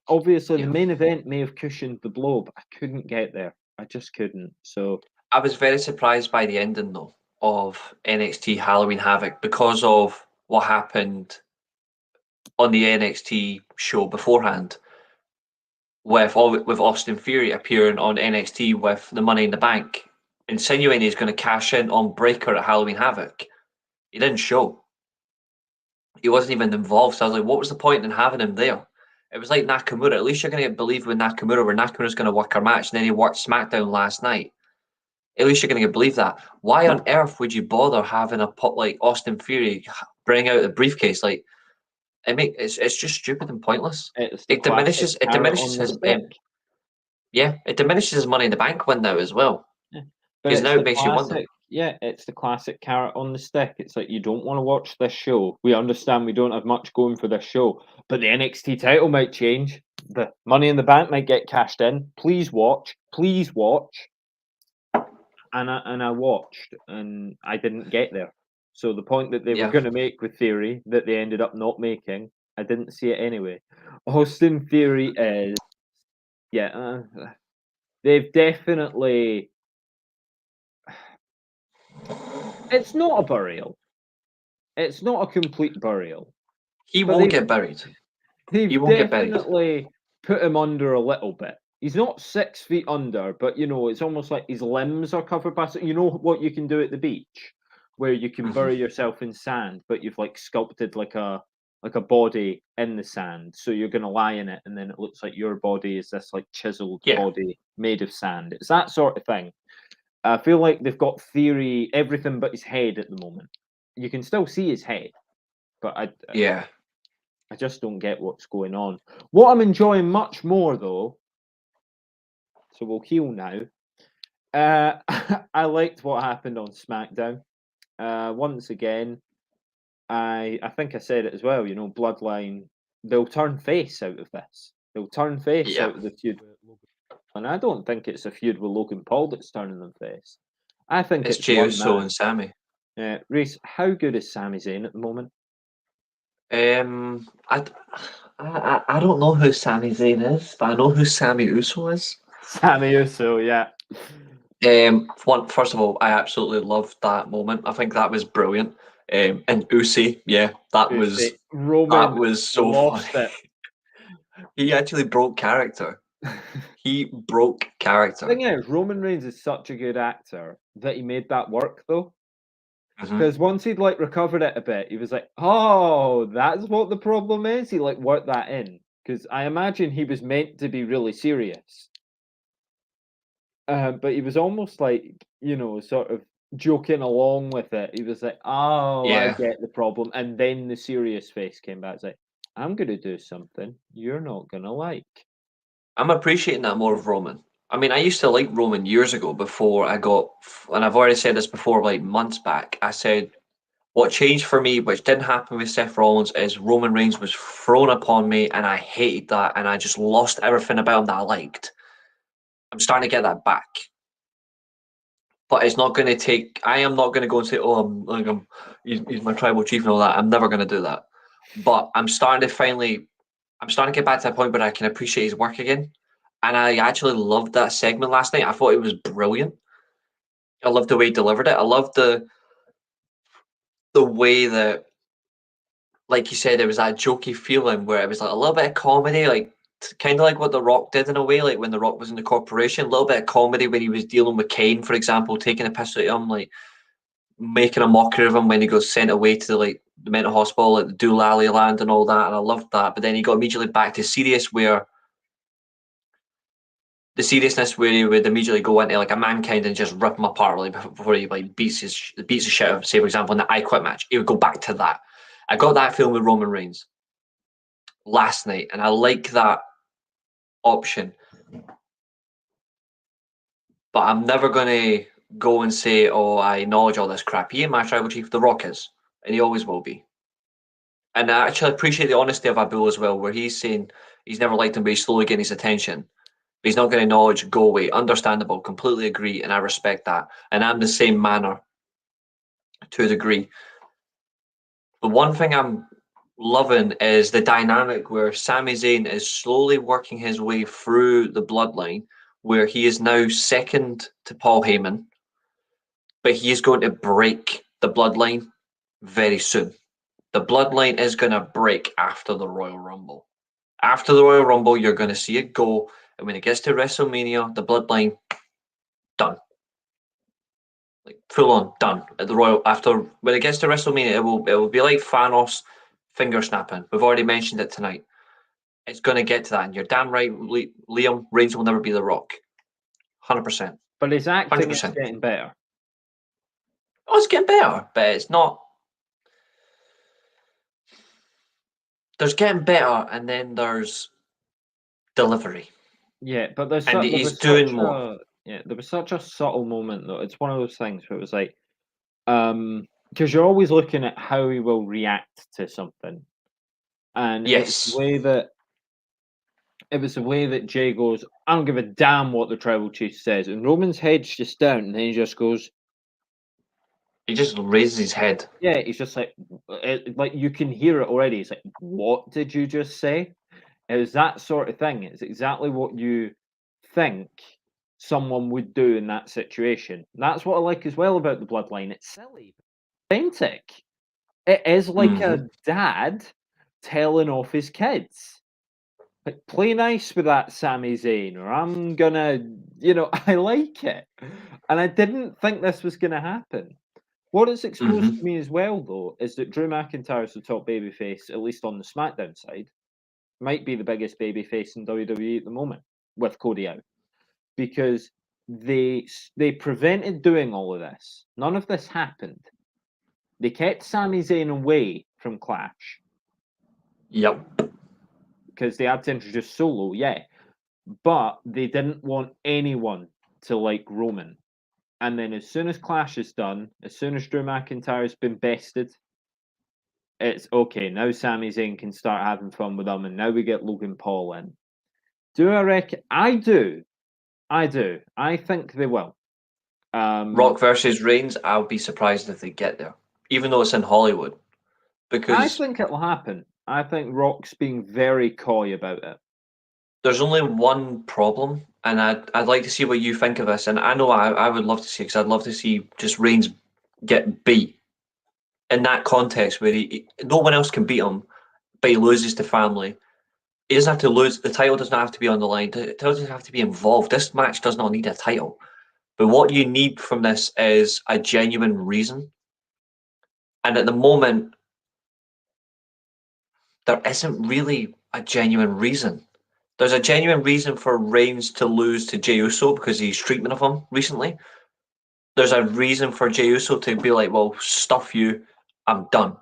Obviously, the main event may have cushioned the blow, but I couldn't get there. I just couldn't. So I was very surprised by the ending, though, of NXT Halloween Havoc because of what happened on the NXT show beforehand, with Austin Theory appearing on NXT with the Money in the Bank, insinuating he's going to cash in on Breakker at Halloween Havoc. He didn't show. He wasn't even involved. So I was like, what was the point in having him there? It was like Nakamura. At least you're going to get believed with Nakamura, where Nakamura's going to work her match, and then he worked SmackDown last night. At least you're going to get believe that. Why on earth would you bother having a pop like Austin Theory bring out the briefcase? Like, it's just stupid and pointless. It diminishes his it diminishes his Money in the Bank win now as well. Because now it makes you wonder. Yeah, it's the classic carrot on the stick. It's like, you don't want to watch this show. We understand we don't have much going for this show, but the NXT title might change. The Money in the Bank might get cashed in. Please watch. Please watch. And I watched, and I didn't get there. So the point that they were going to make with Theory, that they ended up not making, I didn't see it anyway. Austin Theory is... they've definitely... It's not a burial. It's not a complete burial. He won't get buried. He won't get buried. Definitely put him under a little bit. He's not 6 feet under, but it's almost like his limbs are covered by. You know what you can do at the beach, where you can bury yourself in sand, but you've like sculpted like a body in the sand, so you're gonna lie in it, and then it looks like your body is this like chiseled body made of sand. It's that sort of thing. I feel like they've got Theory everything but his head at the moment. You can still see his head, but I just don't get what's going on. What I'm enjoying much more, though, so we'll heal now. I liked what happened on SmackDown. Once again, I think I said it as well. Bloodline, they'll turn face out of this. They'll turn face out of the feud with Logan. And I don't think it's a feud with Logan Paul that's turning them face. I think It's it's Jey one Uso man. and Sami. Reece, how good is Sami Zayn at the moment? I don't know who Sami Zayn is, but I know who Sami Uso is. Sami Uso, yeah. First of all, I absolutely loved that moment. I think that was brilliant. And Usi, yeah, that was Roman so lost funny. He actually broke character. He broke character. The thing is, Roman Reigns is such a good actor that he made that work, though. Mhm. Because once he'd recovered it a bit, he was like, "Oh, that's what the problem is." He worked that in, because I imagine he was meant to be really serious, but he was almost sort of joking along with it. He was like, "Oh, I Yeah. get the problem," and then the serious face came back. It's like, "I'm gonna do something you're not gonna like." I'm appreciating that more of Roman. I mean, I used to like Roman years ago before I got, and I've already said this before, months back. I said what changed for me, which didn't happen with Seth Rollins, is Roman Reigns was thrown upon me, and I hated that, and I just lost everything about him that I liked. I'm starting to get that back, but it's not going to take. I am not going to go and say, "Oh, he's my tribal chief" and all that. I'm never going to do that. But I'm starting to get back to that point where I can appreciate his work again. And I actually loved that segment last night. I thought it was brilliant. I loved the way he delivered it. I loved the way that, like you said, there was that jokey feeling where it was a little bit of comedy, kind of like what The Rock did in a way, like when The Rock was in the corporation. A little bit of comedy when he was dealing with Kane, for example, taking a piss at him, making a mockery of him when he got sent away to the mental hospital, the Doolally land and all that. And I loved that. But then he got immediately back to serious, where the seriousness where he would immediately go into a Mankind and just rip him apart before he beats the shit out of, say for example, in the I Quit match. He would go back to that. I got that feeling with Roman Reigns last night, and I like that option. But I'm never gonna go and say, "Oh, I acknowledge all this crap." He ain't my tribal chief. The Rock is, and he always will be. And I actually appreciate the honesty of Abu as well, where he's saying he's never liked him, but he's slowly getting his attention. But he's not going to acknowledge, go away. Understandable, completely agree, and I respect that. And I'm the same manner to a degree. The one thing I'm loving is the dynamic where Sami Zayn is slowly working his way through the bloodline, where he is now second to Paul Heyman, but he is going to break the bloodline very soon. The bloodline is going to break after the Royal Rumble. After the Royal Rumble, you're going to see it go, and when it gets to WrestleMania, the bloodline done, full on done. At the Royal after when it gets to WrestleMania, it will be like Thanos finger snapping. We've already mentioned it tonight. It's going to get to that, and you're damn right. Liam Reigns will never be The Rock, 100%. But his acting is 100%. getting better. Oh, it's getting better, but it's not. There's getting better, and then there's delivery. Yeah, but there was such a subtle moment though. It's one of those things where it was because you're always looking at how he will react to something, and Yes. it was the way that Jay goes, "I don't give a damn what the tribal chief says," and Roman's head's just down, and then he just goes. He just raises his head. Yeah, he's just like you can hear it already. He's like, "What did you just say?" It was that sort of thing. It's exactly what you think someone would do in that situation. That's what I like as well about the bloodline. It's silly, authentic. It is like a dad telling off his kids. Like, play nice with that Sami Zayn, or I'm gonna, I like it. And I didn't think this was gonna happen. What it's exposed to me as well, though, is that Drew McIntyre is the top babyface, at least on the SmackDown side. Might be the biggest babyface in WWE at the moment, with Cody out, because they prevented doing all of this. None of this happened. They kept Sami Zayn away from Clash. Yep. Because they had to introduce Solo, yeah. but they didn't want anyone to like Roman. And then as soon as Clash is done, as soon as Drew McIntyre's been bested, it's okay. Now Sami Zayn can start having fun with them, and now we get Logan Paul in. Do I reckon? I do. I do. I think they will. Rock versus Reigns, I'll be surprised if they get there, even though it's in Hollywood. I Because think it'll happen. I think Rock's being very coy about it. there's only one problem, and I'd like to see what you think of this. And I know I would love to see, because I'd love to see just Reigns get beat in that context where no one else can beat him, but he loses to family. He doesn't have to lose. The title does not have to be on the line. It doesn't have to be involved. This match does not need a title. But what you need from this is a genuine reason. And at the moment, there isn't really a genuine reason. There's a genuine reason for Reigns to lose to Jey Uso because he's treatment of him recently. There's a reason for Jey Uso to be like, well, stuff you, I'm done.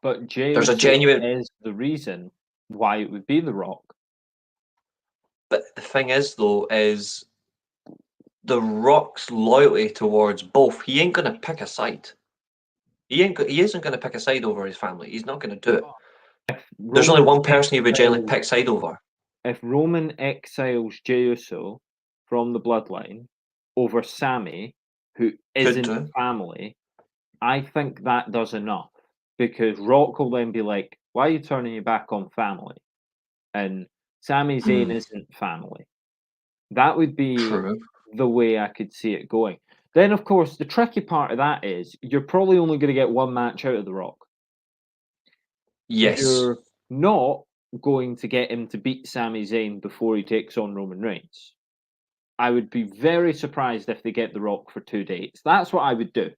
But Jey There's a Uso genuine. is the reason why it would be The Rock. But the thing is, though, is The Rock's loyalty towards both. He ain't gonna pick a side. He isn't gonna pick a side over his family. He's not gonna do it. There's only one person he would generally pick side over. If Roman exiles Jey Uso from the Bloodline over Sami, who isn't family, I think that does enough. Because Rock will then be like, why are you turning your back on family? And Sami Zayn isn't family. That would be the way I could see it going. Then, of course, the tricky part of that is you're probably only going to get one match out of The Rock. Yes. You're not going to get him to beat Sami Zayn before he takes on Roman Reigns. I would be very surprised if they get The Rock for 2 dates. That's what I would do.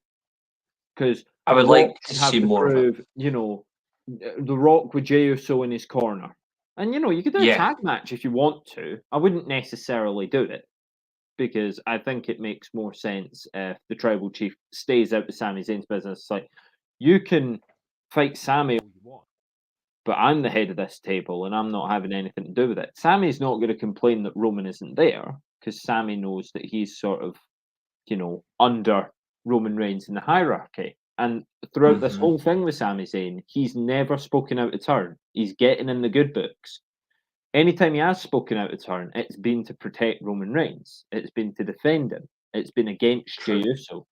Because I would like to see more prove, The Rock with Jey Uso in his corner. And, you could do a tag match if you want to. I wouldn't necessarily do it. Because I think it makes more sense if the Tribal Chief stays out of Sami Zayn's business. It's like, you can fight Sami all you want, but I'm the head of this table and I'm not having anything to do with it. Sami's not going to complain that Roman isn't there because Sami knows that he's sort of, under Roman Reigns in the hierarchy. And throughout this whole thing with Sami Zayn, he's never spoken out of turn. He's getting in the good books. Anytime he has spoken out of turn, it's been to protect Roman Reigns. It's been to defend him. It's been against Jey Uso.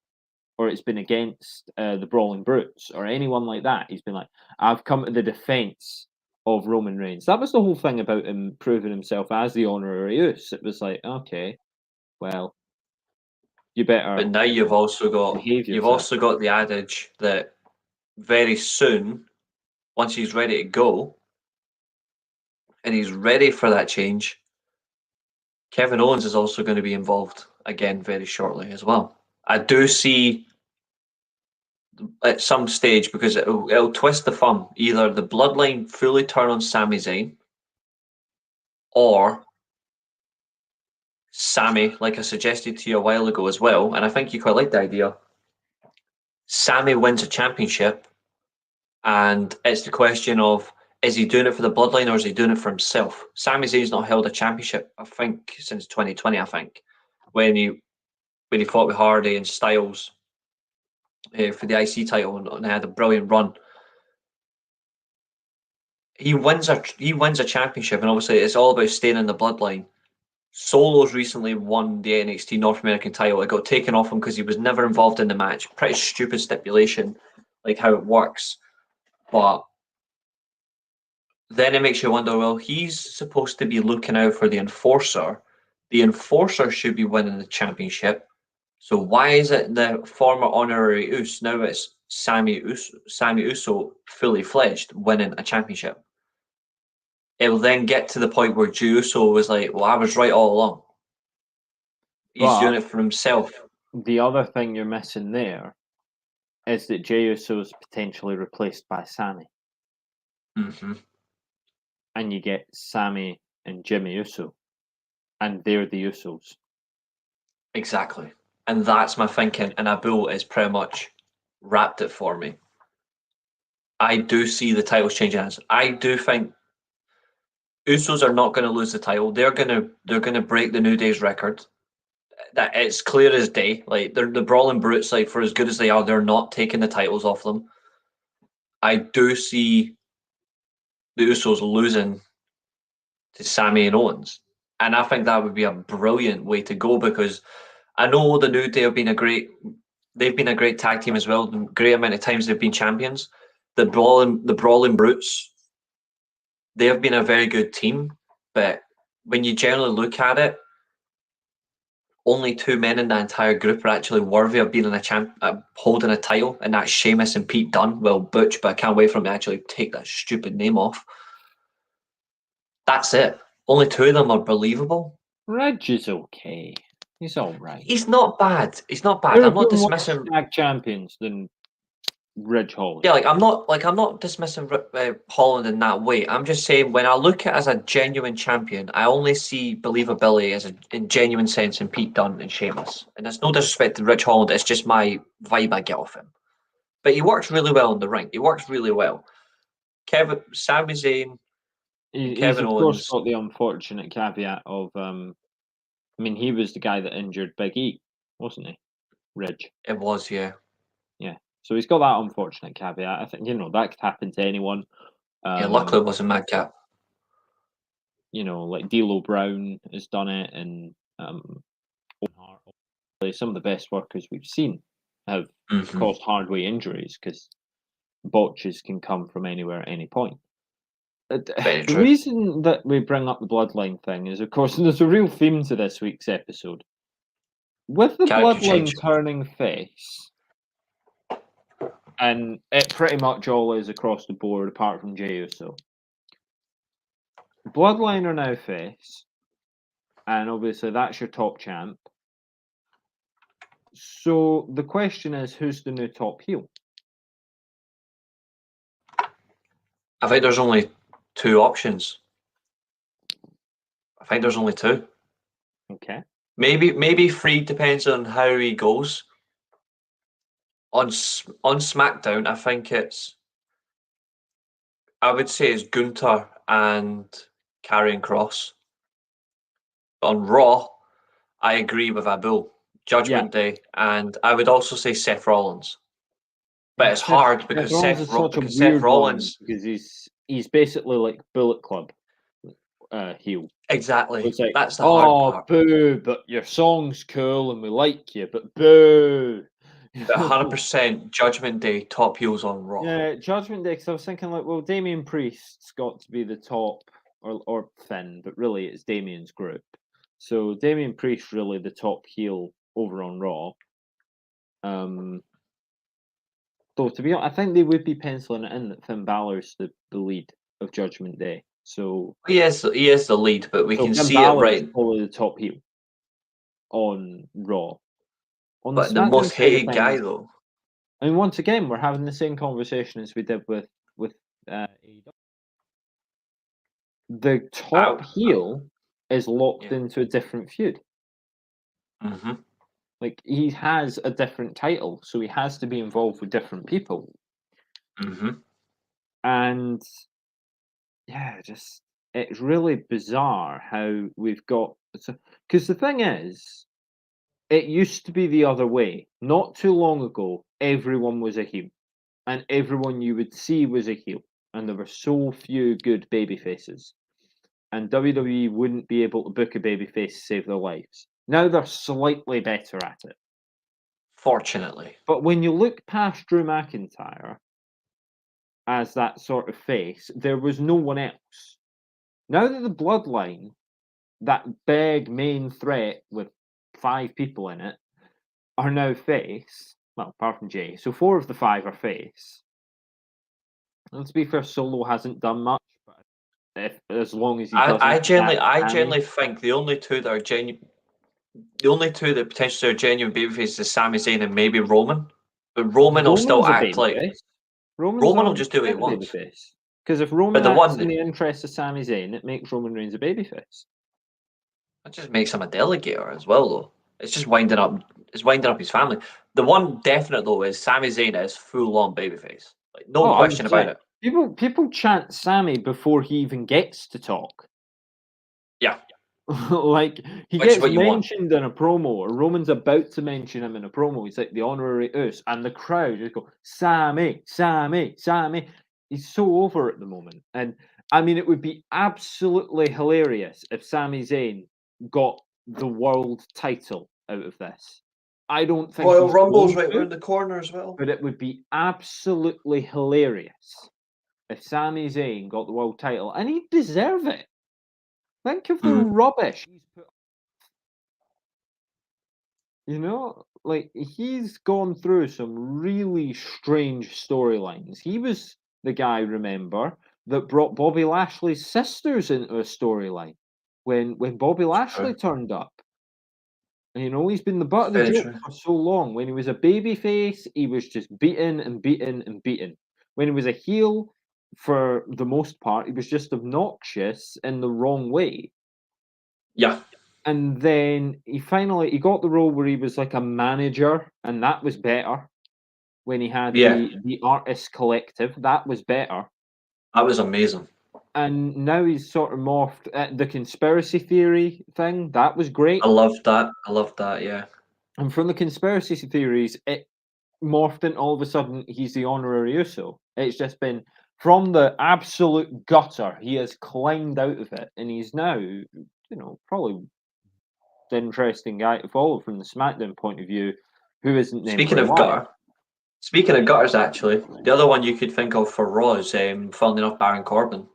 Or it's been against the Brawling Brutes or anyone like that. He's been like, I've come to the defense of Roman Reigns. That was the whole thing about him proving himself as the honorary Uso. It was like, okay, well, you better. But now you've also got the adage that very soon, once he's ready to go, and he's ready for that change, Kevin Owens is also going to be involved again very shortly as well. I do see at some stage, because it'll twist the thumb, either the Bloodline fully turn on Sami Zayn, or Sami, like I suggested to you a while ago as well, and I think you quite like the idea, Sami wins a championship, and it's the question of, is he doing it for the Bloodline or is he doing it for himself? Sami Zayn's not held a championship, I think, since 2020, I think, when he fought with Hardy and Styles for the IC title and had a brilliant run. He wins a championship, and obviously it's all about staying in the Bloodline. Solo's recently won the NXT North American title. It got taken off him because he was never involved in the match. Pretty stupid stipulation, like how it works. But then it makes you wonder, well, he's supposed to be looking out for the Enforcer. The Enforcer should be winning the championship. So why is it the former honorary Uso, now it's Sami Uso fully fledged, winning a championship? It will then get to the point where Jey Uso was like, well, I was right all along. He's doing it for himself. The other thing you're missing there is that Jey Uso is potentially replaced by Sami. Mm-hmm. And you get Sami and Jimmy Uso. And they're the Usos. Exactly. And that's my thinking. And Abu has pretty much wrapped it for me. I do see the titles changing hands. I do think Usos are not going to lose the title. They're gonna break the New Day's record. That it's clear as day. Like they're the brawling brutes. Like for as good as they are, they're not taking the titles off them. I do see the Usos losing to Sami and Owens, and I think that would be a brilliant way to go because I know the New Day have been they've been a great tag team as well. The great amount of times they've been champions. The brawling brutes, they have been a very good team, but when you generally look at it, only two men in the entire group are actually worthy of being in holding a title, and that's Sheamus and Pete Dunne. Well, Butch, but I can't wait for him to actually take that stupid name off. That's it. Only two of them are believable. Reg is okay. He's all right. He's not bad. He's not bad. There I'm not have been worse dismissing tag champions than Reg Holland. Yeah, I'm not dismissing Holland in that way. I'm just saying when I look at it as a genuine champion, I only see believability as in genuine sense in Pete Dunne and Sheamus. And there's no disrespect to Rich Holland. It's just my vibe I get off him. But he works really well in the ring. He works really well. Sami Zayn, He's Kevin of Owens. course got the unfortunate caveat of, I mean, he was the guy that injured Big E, wasn't he? Reg. It was, yeah. Yeah. So he's got that unfortunate caveat. I think, that could happen to anyone. Luckily it wasn't Madcap. Like D'Lo Brown has done it, and some of the best workers we've seen have caused hard way injuries because botches can come from anywhere at any point. The reason that we bring up the Bloodline thing is, of course, and there's a real theme to this week's episode. With the Bloodline turning face, and it pretty much all is across the board apart from Jey Uso. Bloodline are now face, and obviously that's your top champ. So the question is, who's the new top heel? I think there's only two options. I think there's only two. Okay. Maybe three, depends on how he goes. On SmackDown, I would say it's Gunther and Karrion Kross. On Raw, I agree with Abu. Judgment Day, and I would also say Seth Rollins. But it's hard because Seth Rollins because he's basically like Bullet Club heel. Exactly. It's like, that's the hard part. Boo! But your song's cool and we like you, but boo! 100% Judgment Day top heels on Raw. Yeah, Judgment Day. Because I was thinking like, well, Damian Priest's got to be the top, or Finn, but really it's Damian's group. So Damian Priest really the top heel over on Raw. Though to be honest, I think they would be penciling it in that Finn Balor's the lead of Judgment Day. So he is the lead, but we can Finn see Balor it right. Is probably the top heel on Raw. But the most hated guy, though. I mean, once again, we're having the same conversation as we did with AEW. The top heel is locked into a different feud. Mm-hmm. Like, he has a different title, so he has to be involved with different people. Mm-hmm. And yeah, just it's really bizarre how we've got. Because the thing is, it used to be the other way. Not too long ago, everyone was a heel, and everyone you would see was a heel, and there were so few good baby faces, and WWE wouldn't be able to book a babyface to save their lives. Now they're slightly better at it. Fortunately. But when you look past Drew McIntyre as that sort of face, there was no one else. Now that the Bloodline, that big main threat with 5 people in it, are now face, well, apart from Jay, so 4 of the 5 are face. Let's be fair, Solo hasn't done much, but as long as he doesn't... I generally think the only two that are genuine... The only two that potentially are genuine babyfaces is Sami Zayn and maybe Roman. But Roman will still act like... Roman will just do what he wants. Because if Roman acts in the interest of Sami Zayn, it makes Roman Reigns a babyface. That just makes him a delegator as well, though. It's just winding up his family. The one definite, though, is Sami Zayn is full-on babyface. Like, no question about it. People chant Sami before he even gets to talk. Yeah. Like, he Which is gets what you want. mentioned in a promo, or Roman's about to mention him in a promo. He's like the honorary Us, and the crowd just go, Sammy, Sammy, Sammy. He's so over at the moment. And I mean, it would be absolutely hilarious if Sami Zayn got the world title out of this. I don't think Royal he's Rumble's going right to, around the corner as well. but it would be absolutely hilarious if Sami Zayn got the world title, and he'd deserve it. Think of the rubbish he's put. You know, like, he's gone through some really strange storylines. He was the guy, remember, that brought Bobby Lashley's sisters into a storyline when Bobby Lashley True. turned up. And, you know, he's been the butt of the Very joke true. for so long. When he was a babyface, he was just beaten and beaten and beaten. When he was a heel, for the most part, he was just obnoxious in the wrong way. Yeah. And then he got the role where he was like a manager, and that was better. When he had Yeah. the artist collective, that was better. That was amazing. And now he's sort of morphed the conspiracy theory thing. That was great. I loved that, yeah. And from the conspiracy theories, it morphed into all of a sudden he's the honorary Uso. It's just been from the absolute gutter, he has climbed out of it, and he's now, probably the interesting guy to follow from the SmackDown point of view, who isn't named Speaking Bray of Wyatt. gutter, speaking of gutters, actually, the other one you could think of for Raw is, funnily enough, Baron Corbin.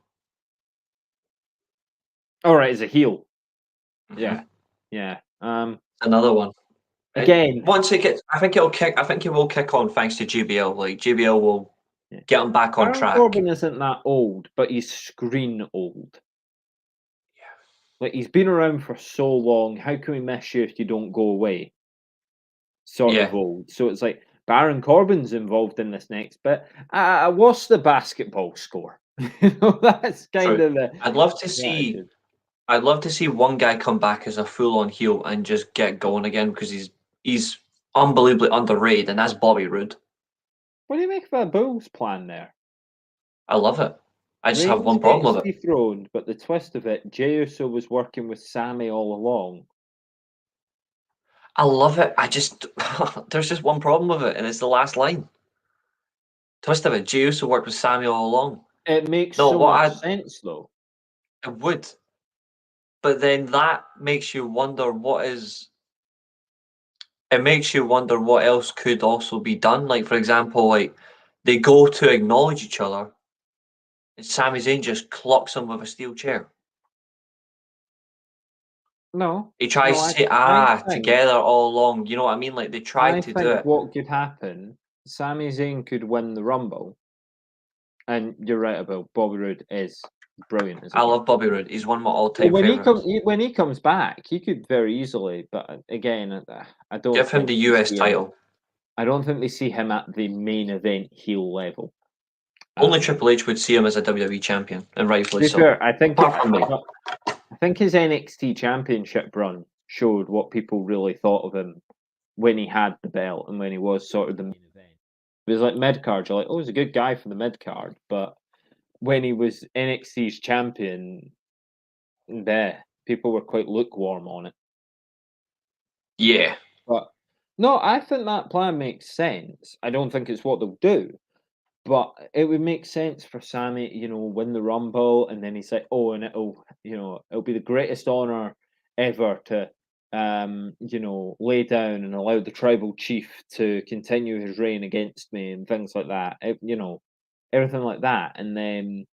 All right, as a heel. Mhm. Yeah. Another one. Again, Once it gets, I think it will kick on thanks to JBL. Like, JBL will get him back on Baron track. Corbin isn't that old, but he's screen old. Like, he's been around for so long. How can we miss you if you don't go away? Sort of Yeah. old. So it's like Baron Corbin's involved in this next bit. What's the basketball score? That's kind True. of the I'd love to see. attitude. I'd love to see one guy come back as a full-on heel and just get going again because he's unbelievably underrated, and that's Bobby Roode. What do you make of that Bulls plan there? I love it. I just have Reigns one problem gets with it. dethroned, but the twist of it, Jey Uso was working with Sammy all along. I love it. I just there's just one problem with it, and it's the last line. Twist of it. Jey Uso worked with Sammy all along. It makes No, so what much sense, though. I would, but then that makes you wonder what is. It makes you wonder what else could also be done. Like, for example, like they go to acknowledge each other, and Sami Zayn just clocks him with a steel chair. No, He tries to say, I think together all along. You know what I mean? Like they tried to do it. what could happen, Sami Zayn could win the Rumble, and you're right about Bobby Roode is brilliant as a I love heel. Bobby Roode. He's one of my Well, all-time favorites. when he comes back, he could very easily. But again, I don't Give him think the we US see him. title. I don't think they see him at the main event heel level. Only Triple H would see him as a WWE champion, and rightfully To be so. fair, I think Apart from me. I think his NXT championship run showed what people really thought of him when he had the belt and when he was sort of the main event. It was like mid card, you're like, oh, he's a good guy for the mid card, but when he was NXT's champion, there people were quite lukewarm on it. Yeah. But no, I think that plan makes sense. I don't think it's what they'll do, but it would make sense for Sammy, win the Rumble, and then he's like, oh, and it'll be the greatest honor ever to, lay down and allow the tribal chief to continue his reign against me and things like that. Everything like that, and then,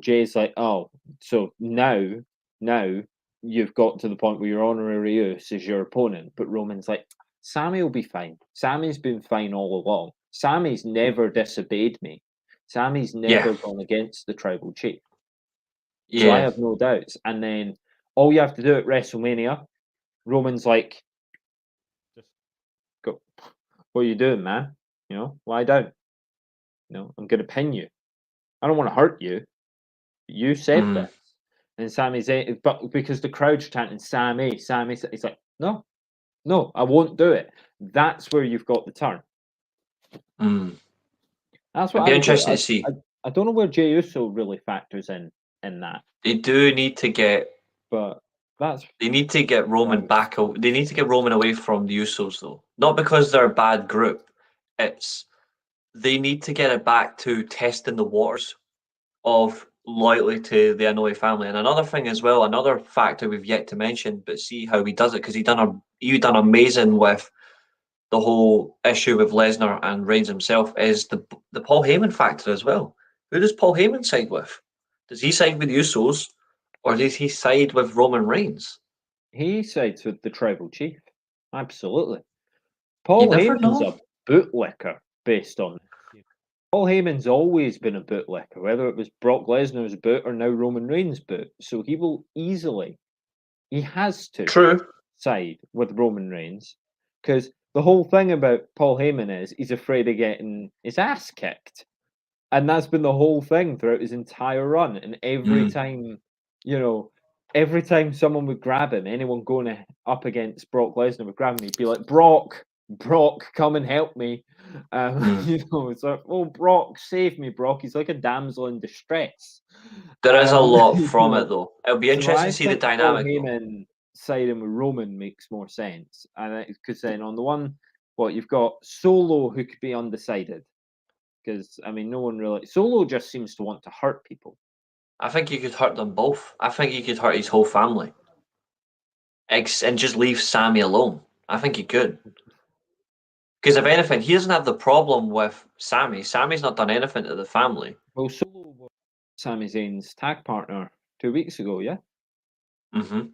Jay's like, oh, so now you've got to the point where your honorary Uce is your opponent, but Roman's like, Sammy will be fine. Sammy's been fine all along. Sammy's never disobeyed me. Sammy's never gone against the tribal chief. So I Yeah. have no doubts. And then all you have to do at WrestleMania, Roman's like, just go, what are you doing, man? Lie down. I'm going to pin you. I don't want to hurt you. You said this. And Sammy's but because the crowd's chanting Sammy, he's like, no, I won't do it. That's where you've got the turn. That's what It'd be I would do. interesting to see. I don't know where Jey Uso really factors in in that. They do need to get. But they need to get Roman back. They need to get Roman away from the Usos, though. Not because they're a bad group. It's they need to get it back to testing the waters of loyalty to the Inoue family. And another thing as well, another factor we've yet to mention, but see how he does it, because he done amazing with the whole issue with Lesnar and Reigns himself, is the Paul Heyman factor as well. Who does Paul Heyman side with? Does he side with the Usos, or does he side with Roman Reigns? He sides with the tribal chief. Absolutely. You Paul never Heyman's know. a bootlicker based on this. Paul Heyman's always been a bootlicker, whether it was Brock Lesnar's boot or now Roman Reigns' boot. So he will easily, he has to True. side with Roman Reigns, because the whole thing about Paul Heyman is he's afraid of getting his ass kicked. And that's been the whole thing throughout his entire run. And every time, every time someone would grab him, anyone going up against Brock Lesnar would grab him, he'd be like, Brock, come and help me. It's like, oh, Brock, save me, Brock. He's like a damsel in distress. There is a lot from it, though. It'll be interesting to see the dynamic. Paul Heyman siding with Roman makes more sense. And because then on the one, you've got Solo, who could be undecided. Because, no one really... Solo just seems to want to hurt people. I think you could hurt them both. I think you could hurt his whole family. And just leave Sammy alone. I think you could. Because if anything, he doesn't have the problem with Sammy. Sammy's not done anything to the family. Well, Solo was Sami Zayn's tag partner 2 weeks ago, yeah? Mm-hmm.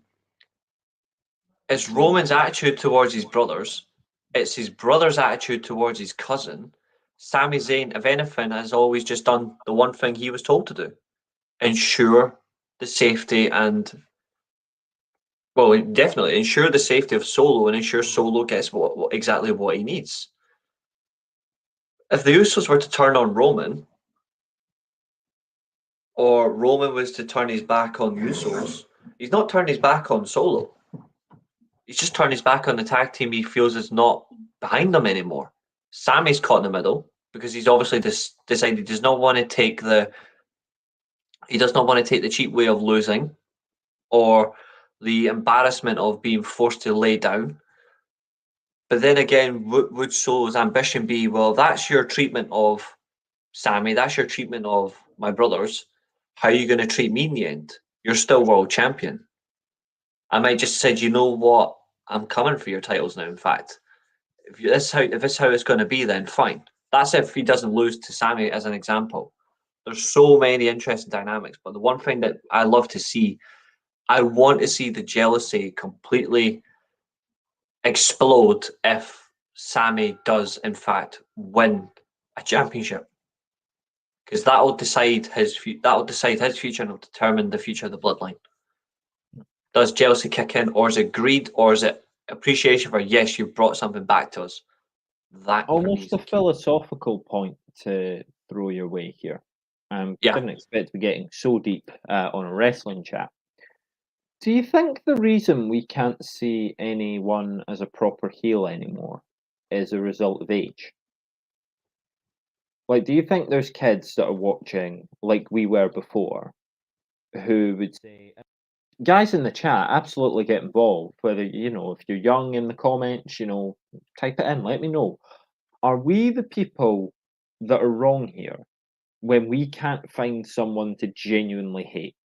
It's Roman's attitude towards his brothers. It's his brother's attitude towards his cousin. Sami Zayn, if anything, has always just done the one thing he was told to do. Ensure the safety and... Well, definitely ensure the safety of Solo and ensure Solo gets exactly what he needs. If the Usos were to turn on Roman, or Roman was to turn his back on Usos, he's not turned his back on Solo. He's just turned his back on the tag team he feels is not behind them anymore. Sammy's caught in the middle because he's obviously decided he does not want to take the cheap way of losing or the embarrassment of being forced to lay down. But then again, would Solo's ambition be, well, that's your treatment of Sammy, that's your treatment of my brothers. How are you going to treat me in the end? You're still world champion. I might just said, you know what? I'm coming for your titles now. In fact, if this is how it's going to be, then fine. That's if he doesn't lose to Sammy, as an example. There's so many interesting dynamics, but the one thing that I love to see, I want to see the jealousy completely explode if Sammy does, in fact, win a championship, because that'll decide his future and will determine the future of the Bloodline. Does jealousy kick in, or is it greed, or is it appreciation for, yes, you brought something back to us? That almost a philosophical point to throw your way here. Didn't expect to be getting so deep on a wrestling chat. Do you think the reason we can't see anyone as a proper heel anymore is a result of age? Like, do you think there's kids that are watching, like we were before, who would say, guys in the chat, absolutely get involved, whether, if you're young, in the comments, type it in, let me know. Are we the people that are wrong here when we can't find someone to genuinely hate?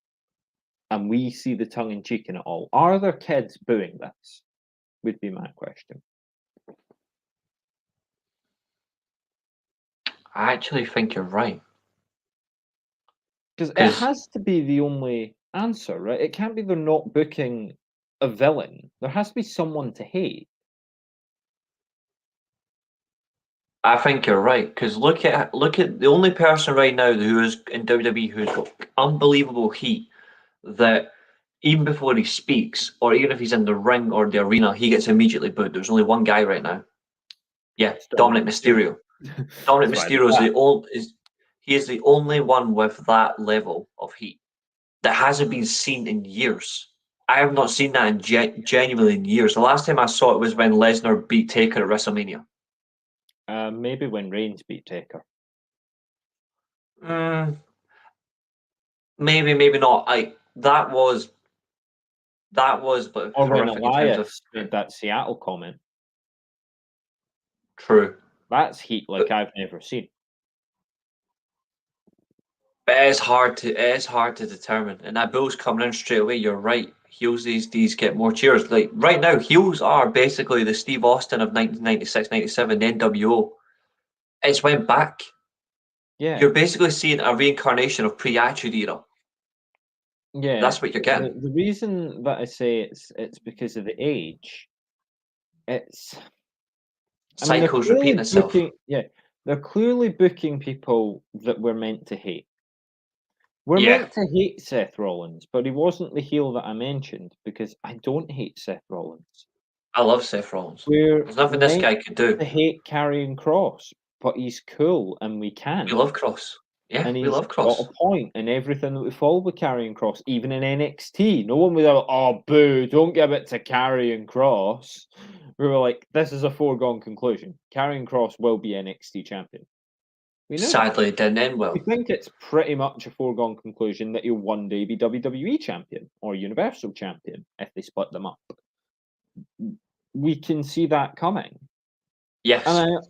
And we see the tongue-in-cheek in it all. Are there kids booing this? Would be my question. I actually think you're right. Because it has to be the only answer, right? It can't be they're not booking a villain. There has to be someone to hate. I think you're right, because look at the only person right now who is in WWE who's got unbelievable heat, that even before he speaks, or even if he's in the ring or the arena, he gets immediately booed. There's only one guy right now. Yeah, Dominic Mysterio. Dominic Mysterio is the only one with that level of heat that hasn't been seen in years. I have not seen that in genuinely in years. The last time I saw it was when Lesnar beat Taker at WrestleMania. Maybe when Reigns beat Taker. maybe not. That was but Or when horrific in terms of Elias made that Seattle comment. true. That's heat like I've never seen. But it is hard to determine. And that Bill's coming in straight away. You're right. Heels these days get more cheers. Like right now, heels are basically the Steve Austin of 1996, 97, the NWO. It's went back. Yeah. You're basically seeing a reincarnation of pre-Attitude Era. Yeah. That's what you're getting. The reason that I say it's because of the age. It's Cycles repeating itself. They're clearly booking people that we're meant to hate. We're meant to hate Seth Rollins, but he wasn't the heel that I mentioned because I don't hate Seth Rollins. I love Seth Rollins. We're There's nothing this guy could do. to hate Karrion Kross, but he's cool and we can. We love Cross. Yeah, And we he's love got Cross. a point in everything that we follow with Karrion Kross, even in NXT. No one was like, oh, boo, don't give it to Karrion Kross. We were like, this is a foregone conclusion. Karrion Kross will be NXT champion. We know Sadly, it didn't end well. we think it's pretty much a foregone conclusion that he'll one day be WWE champion or Universal champion if they split them up. We can see that coming. Yes. And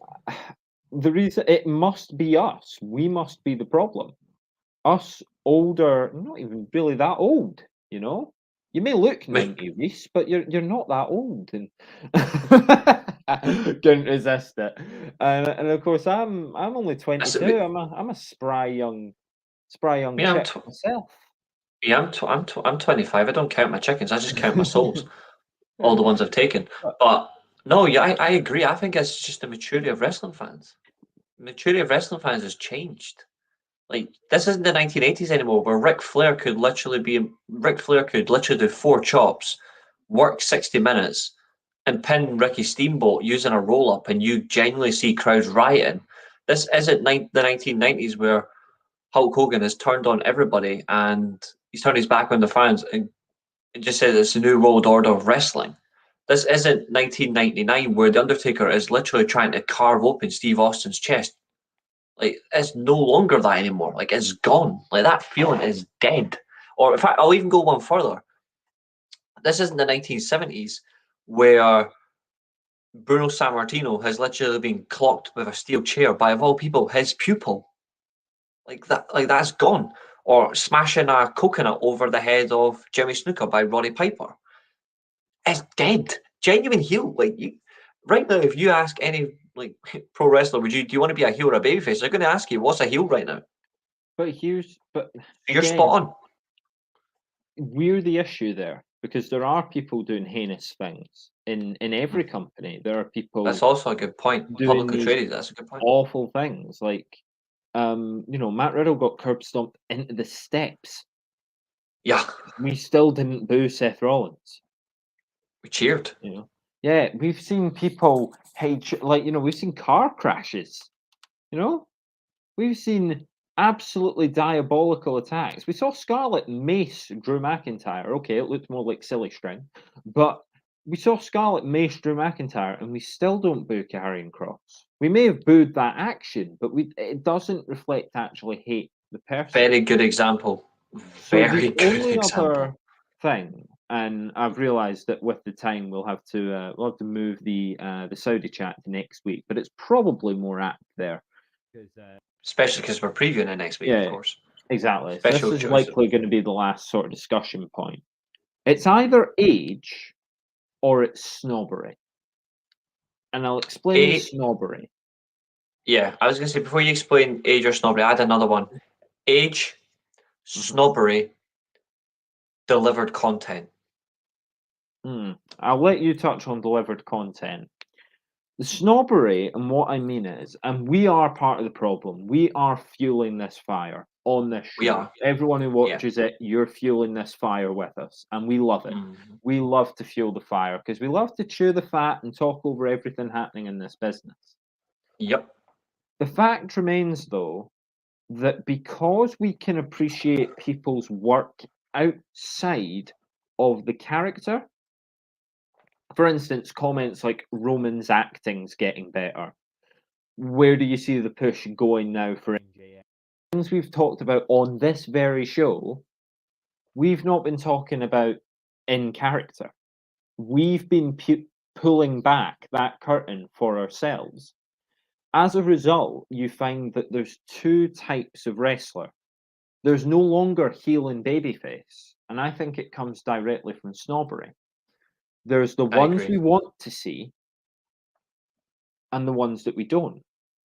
the reason it must be us. We must be the problem. Us older, not even really that old, you know. You may look 90, Reece, but you're not that old, and couldn't resist it. And of course, I'm only 22. I'm a spry young Yeah, chick myself. Yeah, I'm 25. I don't count my chickens. I just count my souls, all the ones I've taken. But no, yeah, I agree. I think it's just the maturity of wrestling fans. Maturity of wrestling fans has changed. Like this isn't the 1980s anymore, where Ric Flair could literally do 4 chops, work 60 minutes, and pin Ricky Steamboat using a roll up, and you genuinely see crowds rioting. This isn't the 1990s where Hulk Hogan has turned on everybody and he's turned his back on the fans and just says it's a new world order of wrestling. This isn't 1999 where The Undertaker is literally trying to carve open Steve Austin's chest. Like, it's no longer that anymore. Like, it's gone. Like, that feeling is dead. Or, in fact, I'll even go one further. This isn't the 1970s where Bruno Sammartino has literally been clocked with a steel chair by, of all people, his pupil. Like that's gone. Or smashing a coconut over the head of Jimmy Snuka by Roddy Piper. It's dead. Genuine heel. Like you, right now, if you ask any pro wrestler, do you want to be a heel or a babyface? They're going to ask you, what's a heel right now? But you're again, spot on. We're the issue there because there are people doing heinous things in every company. There are people. That's also a good point. Publicly traded. That's a good point. Awful things like, Matt Riddle got curb stomped into the steps. Yeah. We still didn't boo Seth Rollins. We cheered. Yeah, we've seen people we've seen car crashes. We've seen absolutely diabolical attacks. We saw Scarlett mace Drew McIntyre. Okay, it looked more like silly string, but we saw Scarlett mace Drew McIntyre, and we still don't boo Karrion Kross. We may have booed that action, but it doesn't reflect actually hate the person. Very good example. Very good example. Thing, and I've realised that with the time we'll have to move the Saudi chat to next week, but it's probably more apt there. Especially because we're previewing it next week, of course. Exactly. So this is likely going to be the last sort of discussion point. It's either age or it's snobbery. And I'll explain the snobbery. Yeah, I was going to say, before you explain age or snobbery, add another one. Age, snobbery, delivered content. I'll let you touch on delivered content. The snobbery, and what I mean is, and we are part of the problem, we are fueling this fire on this show. We are. Everyone who watches it, you're fueling this fire with us, and we love it. We love to fuel the fire because we love to chew the fat and talk over everything happening in this business. Yep. The fact remains, though, that because we can appreciate people's work outside of the character, for instance, comments like Roman's acting's getting better. Where do you see the push going now for MJF? things we've talked about on this very show, we've not been talking about in character. We've been pulling back that curtain for ourselves. As a result, you find that there's two types of wrestler. There's no longer heel and babyface, and I think it comes directly from snobbery. There's the ones we want to see and the ones that we don't.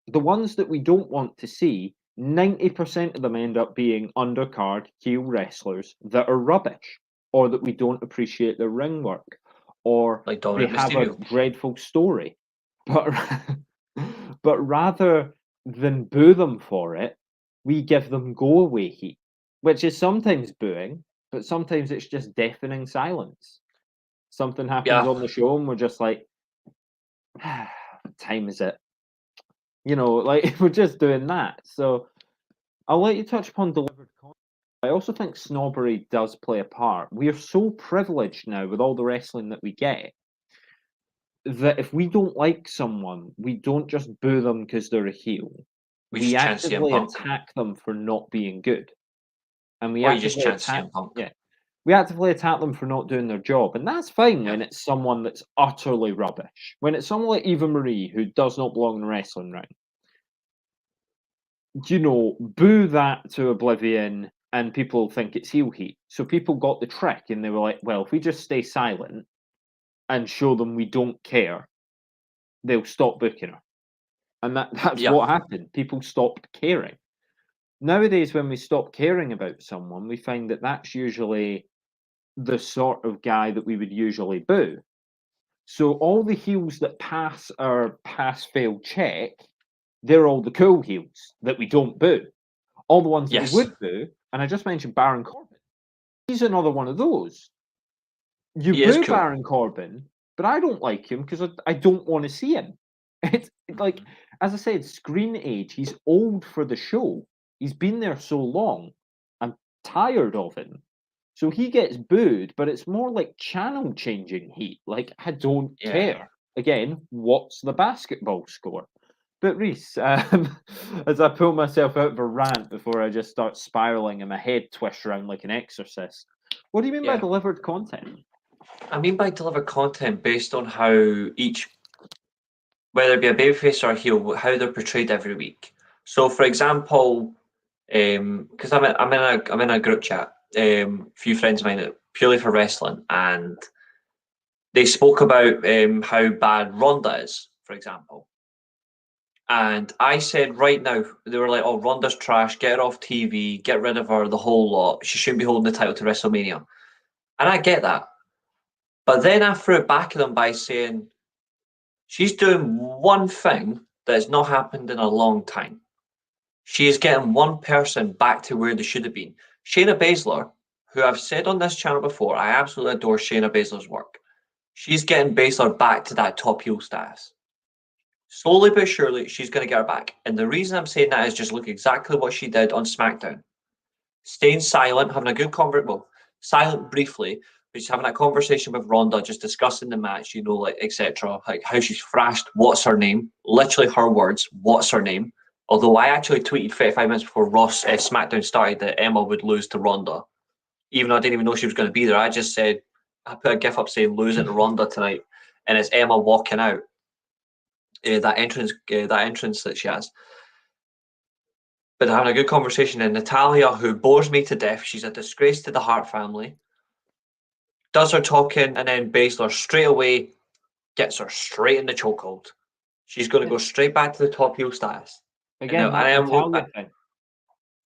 The ones that we don't want to see, 90% of them end up being undercard heel wrestlers that are rubbish, or that we don't appreciate their ring work, or Like they Dominic have Mysterio. a dreadful story. But rather than boo them for it, we give them go away heat, which is sometimes booing, but sometimes it's just deafening silence. Something happens on the show and we're just like, what time is it? You know, like we're just doing that. So I'll let you touch upon delivered content. I also think snobbery does play a part. We are so privileged now with all the wrestling that we get that if we don't like someone, we don't just boo them because they're a heel. We actively attack them for not being good. And we actively attack we actively attack them for not doing their job. And that's fine when it's someone that's utterly rubbish. When it's someone like Eva Marie who does not belong in the wrestling ring. You know, boo that to oblivion and people think it's heel heat. So people got the trick and they were like, well, if we just stay silent and show them we don't care, they'll stop booking her. And that's what happened. People stopped caring. Nowadays, when we stop caring about someone, we find that that's usually the sort of guy that we would usually boo. So all the heels that pass our pass-fail check, they're all the cool heels that we don't boo. All the ones that we would boo, and I just mentioned Baron Corbin. He's another one of those. You boo Baron Corbin, but I don't like him because I don't want to see him. It's like, as I said, screen age. He's old for the show. He's been there so long. I'm tired of him. So he gets booed, but it's more like channel changing heat. Like, I don't care. Again, what's the basketball score? But Reece, as I pull myself out of a rant before I just start spiraling and my head twists around like an exorcist, what do you mean by delivered content? I mean by delivered content based on how each, whether it be a babyface or a heel, how they're portrayed every week. So, for example, because I'm in a group chat, few friends of mine purely for wrestling, and they spoke about how bad Ronda is, for example. And I said, right now, they were like, oh, Ronda's trash, get her off TV, get rid of her, the whole lot. She shouldn't be holding the title to WrestleMania. And I get that. But then I threw it back at them by saying, she's doing one thing that has not happened in a long time. She is getting one person back to where they should have been. Shayna Baszler, who I've said on this channel before, I absolutely adore Shayna Baszler's work. She's getting Baszler back to that top heel status. Slowly but surely, she's going to get her back. And the reason I'm saying that is just look exactly what she did on SmackDown. Staying silent, having a good conversation, well, silent briefly, but just having a conversation with Ronda, just discussing the match, you know, like, etc. Like how she's thrashed, what's her name? Literally her words, what's her name? Although I actually tweeted 35 minutes before SmackDown started that Emma would lose to Ronda. Even though I didn't even know she was going to be there, I just said, I put a gif up saying losing to Ronda tonight, and it's Emma walking out. That entrance that she has. But having a good conversation, and Natalia, who bores me to death, she's a disgrace to the Hart family, does her talking, and then Baszler straight away gets her straight in the chokehold. She's going to go straight back to the top heel status. Again, Natalia thing.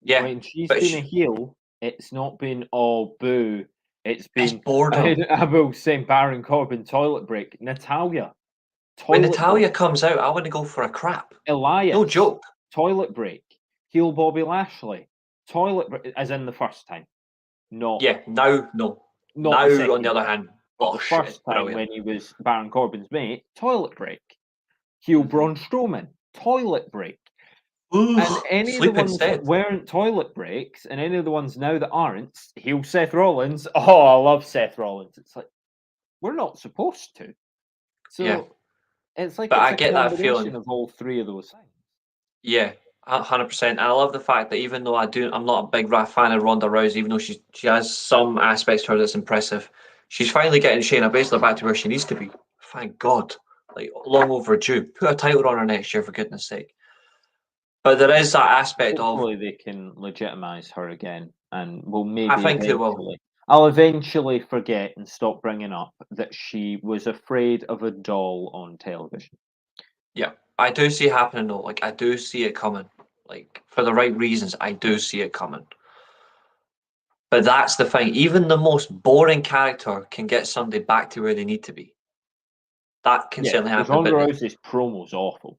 Yeah, when she's been a heel, it's not been all boo. It's been boredom. I will say Baron Corbin toilet break. Natalia. When Natalia comes out, I want to go for a crap. Elias. No joke. Toilet break. Heel Bobby Lashley. Toilet break, as in the first time. Not. Yeah, now, no. Not now, on the other hand, the first time when he was Baron Corbin's mate, toilet break. Heel Braun Strowman. Toilet break. Ooh, and any of the ones that weren't toilet breaks, and any of the ones now that aren't, heel Seth Rollins. Oh, I love Seth Rollins. It's like, we're not supposed to. So it's like, but it's I get that feeling of all three of those things. Yeah, 100%. I love the fact that even though I'm not a big fan of Ronda Rousey, even though she has some aspects to her that's impressive, she's finally getting Shayna Baszler back to where she needs to be. Thank God. Like, long overdue. Put a title on her next year, for goodness sake. But there is that aspect of, Hopefully they can legitimize her again, and will I maybe think they will. eventually. I'll eventually forget and stop bringing up that she was afraid of a doll on television. Yeah, I do see it happening though. Like, I do see it coming. Like, for the right reasons, I do see it coming. But that's the thing. Even the most boring character can get somebody back to where they need to be. That can Yeah, certainly because happen. Ronda But Rousey's promo's awful.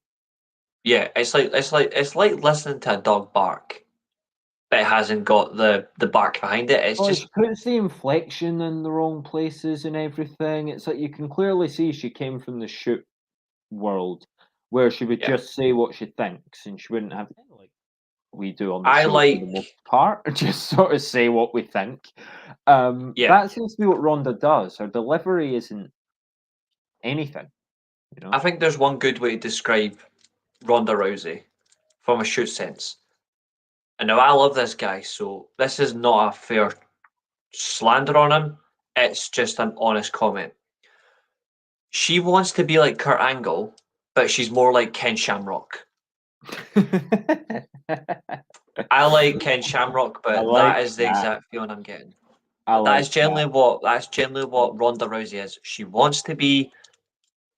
yeah, it's like listening to a dog bark, but it hasn't got the bark behind it. It's Oh, just she puts the inflection in the wrong places and everything. It's like you can clearly see she came from the shoot world, where she would yeah. just say what she thinks, and she wouldn't have like we do on the I show for the like most part, just sort of say what we think. yeah. That seems to be what Ronda does. Her delivery isn't anything, you I know. think there's one good way to describe Ronda Rousey from a shoot sense. And now I love this guy, so this is not a fair slander on him. It's just an honest comment. She wants to be like Kurt Angle, but she's more like Ken Shamrock. I like Ken Shamrock, I but that like is the that. exact feeling I'm getting. I That like is that. generally what Ronda Rousey is. She wants to be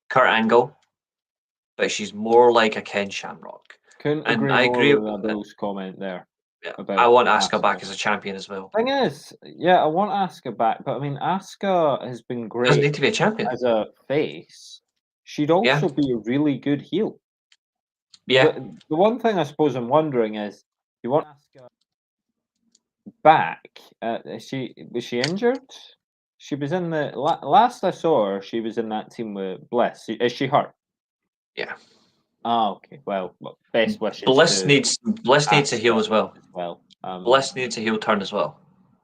Kurt Angle, but she's more like a Ken Shamrock. Couldn't And agree I more agree. with Abel's comment there Yeah, I about want Asuka back Asuka. as a champion as well. Thing is, yeah, I want Asuka back, but I mean, Asuka has been Doesn't great need to be a champion. as a face. She'd Yeah, also be a really good heel. yeah. The one thing I suppose I'm wondering is, you want Asuka back? Was she injured? She was in the last I saw her. She was in that team with Bliss. Is she hurt? Yeah. Ah, okay. Well, best wishes Bliss to needs Bliss needs a heel Asuka as well. as well. Bliss needs a heel turn as well.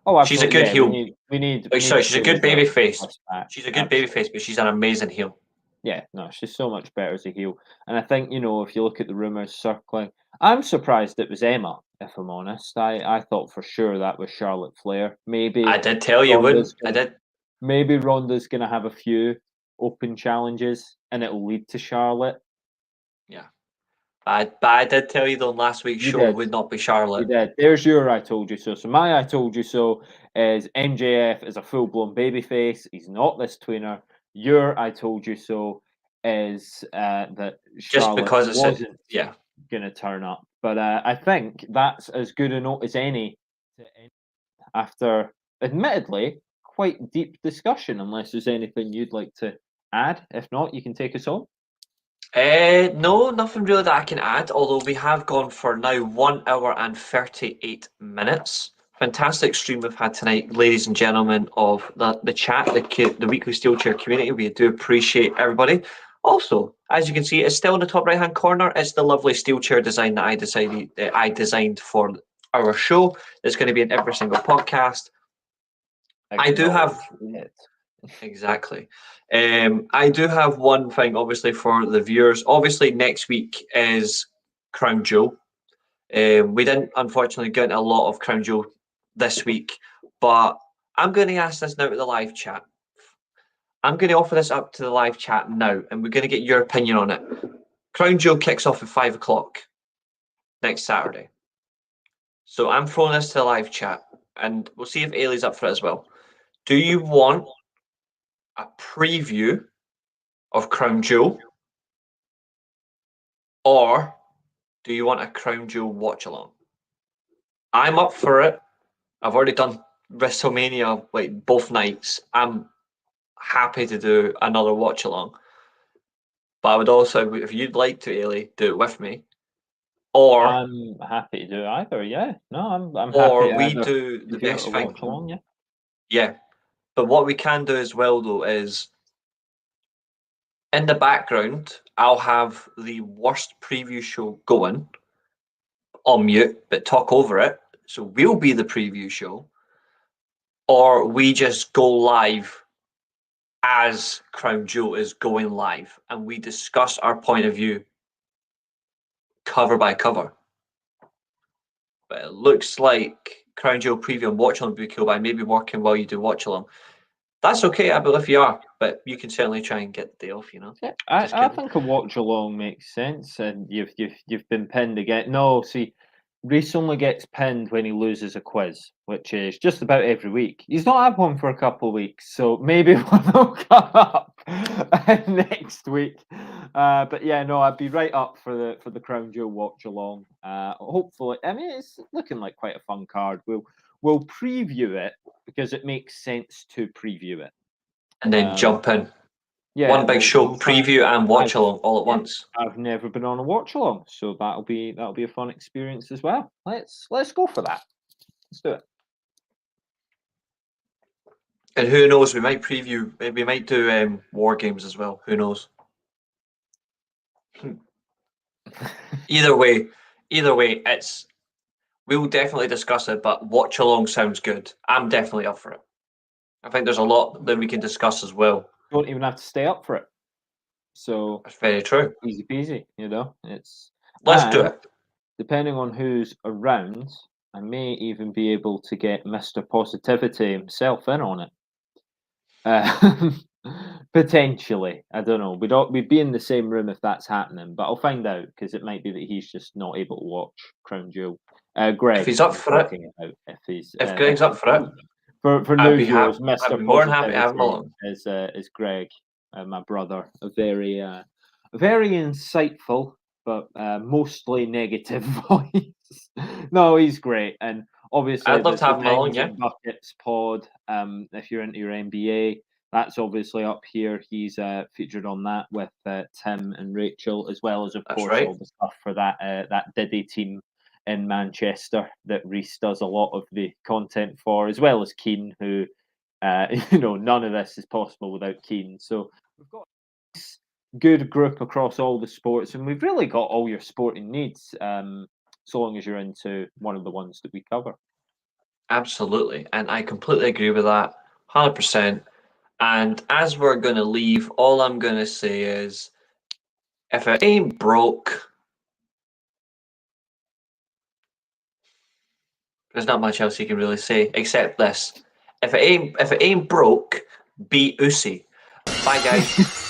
Oh, She's a absolutely. good Yeah, we heel. need we need we Like, need sorry, to she's a build good baby face. us back. She's a good baby Absolutely. face, but she's an amazing heel. Yeah, no, she's so much better as a heel. And I think, if you look at the rumors circling, I'm surprised it was Emma, if I'm honest. I thought for sure that was Charlotte Flair. I did tell you wouldn't. I did. Maybe Ronda's gonna have a few open challenges and it'll lead to Charlotte. Yeah. But I did tell you though last week's You show it did. would not be You Charlotte. did. There's your I told you so. So my I told you so is MJF is a full blown babyface. He's not this tweener. Your I told you so is that Just Charlotte because it's a wasn't yeah. going to turn up. But I think that's as good a note as any to end after, admittedly, quite deep discussion. Unless there's anything you'd like to add. If not, you can take us on. No, nothing really that I can add, although we have gone for now 1 hour and 38 minutes. Fantastic stream we've had tonight, ladies and gentlemen of the chat, the weekly Steelchair community. We do appreciate everybody. Also, as you can see, it's still in the top right hand corner. It's the lovely Steelchair design that I designed for our show. It's going to be in every single podcast. I do have Acknowledge it. Exactly. I do have one thing, obviously, for the viewers. Obviously, next week is Crown Jewel. We didn't, unfortunately, get a lot of Crown Jewel this week, but I'm going to ask this now to the live chat. I'm going to offer this up to the live chat now, and we're going to get your opinion on it. Crown Jewel kicks off at 5 o'clock next Saturday. So I'm throwing this to the live chat, and we'll see if Ailey's up for it as well. Do you want a preview of Crown Jewel, or do you want a Crown Jewel watch along? I'm up for it. I've already done WrestleMania like both nights. I'm happy to do another watch along. But I would also, if you'd like to, Ailey, do it with me. Or I'm happy to do either. Yeah, no, I'm happy or to we either do the give you best a thing. watch along. Yeah. Yeah. But what we can do as well though is in the background, I'll have the worst preview show going on mute, but talk over it. So we'll be the preview show. Or we just go live as Crown Jewel is going live and we discuss our point of view cover by cover. but it looks like Crown Jewel preview and watch along would be cool, but I may be working while you do watch along. That's okay, I believe you are, but you can certainly try and get the day off, you know. Yeah, Just I kidding. think a watch along makes sense, and you've been pinned again. No, see, Reece only gets pinned when he loses a quiz, which is just about every week. He's not had one for a couple of weeks, so maybe one will come up next week. But yeah, no, I'd be right up for the Crown Jewel watch along. Hopefully, I mean, it's looking like quite a fun card. We'll preview it because it makes sense to preview it. And then jump in. Yeah, One big show, preview and watch along all at once. I've never been on a watch along, so that'll be a fun experience as well. Let's go for that. Let's do it. And who knows, we might preview, we might do war games as well. Who knows? Either way, we'll definitely discuss it, but watch along sounds good. I'm definitely up for it. I think there's a lot that we can discuss as well. Don't even have to stay up for it. So that's very true. Easy peasy, you know. Let's do it. Depending on who's around, I may even be able to get Mr. Positivity himself in on it. Potentially, I don't know. We'd be in the same room if that's happening, but I'll find out because it might be that he's just not able to watch Crown Jewel. Greg, if he's up for it, if Greg's up for it, for new viewers, Mr. I'd be more than happy to have him along. Is Greg, my brother, a very insightful but mostly negative voice. No, he's great, and obviously I'd love to have him along. Yeah, Buckets pod. If you're into your NBA, that's obviously up here. He's featured on that with Tim and Rachel, as well as, of course, all the stuff for that Diddy team in Manchester that Reece does a lot of the content for, as well as Keane, who, none of this is possible without Keane. So we've got this good group across all the sports, and we've really got all your sporting needs, so long as you're into one of the ones that we cover. Absolutely, and I completely agree with that, 100%. And as we're going to leave, all I'm going to say is, if it ain't broke, there's not much else you can really say except this: if it ain't broke, beat Usyk. Bye, guys.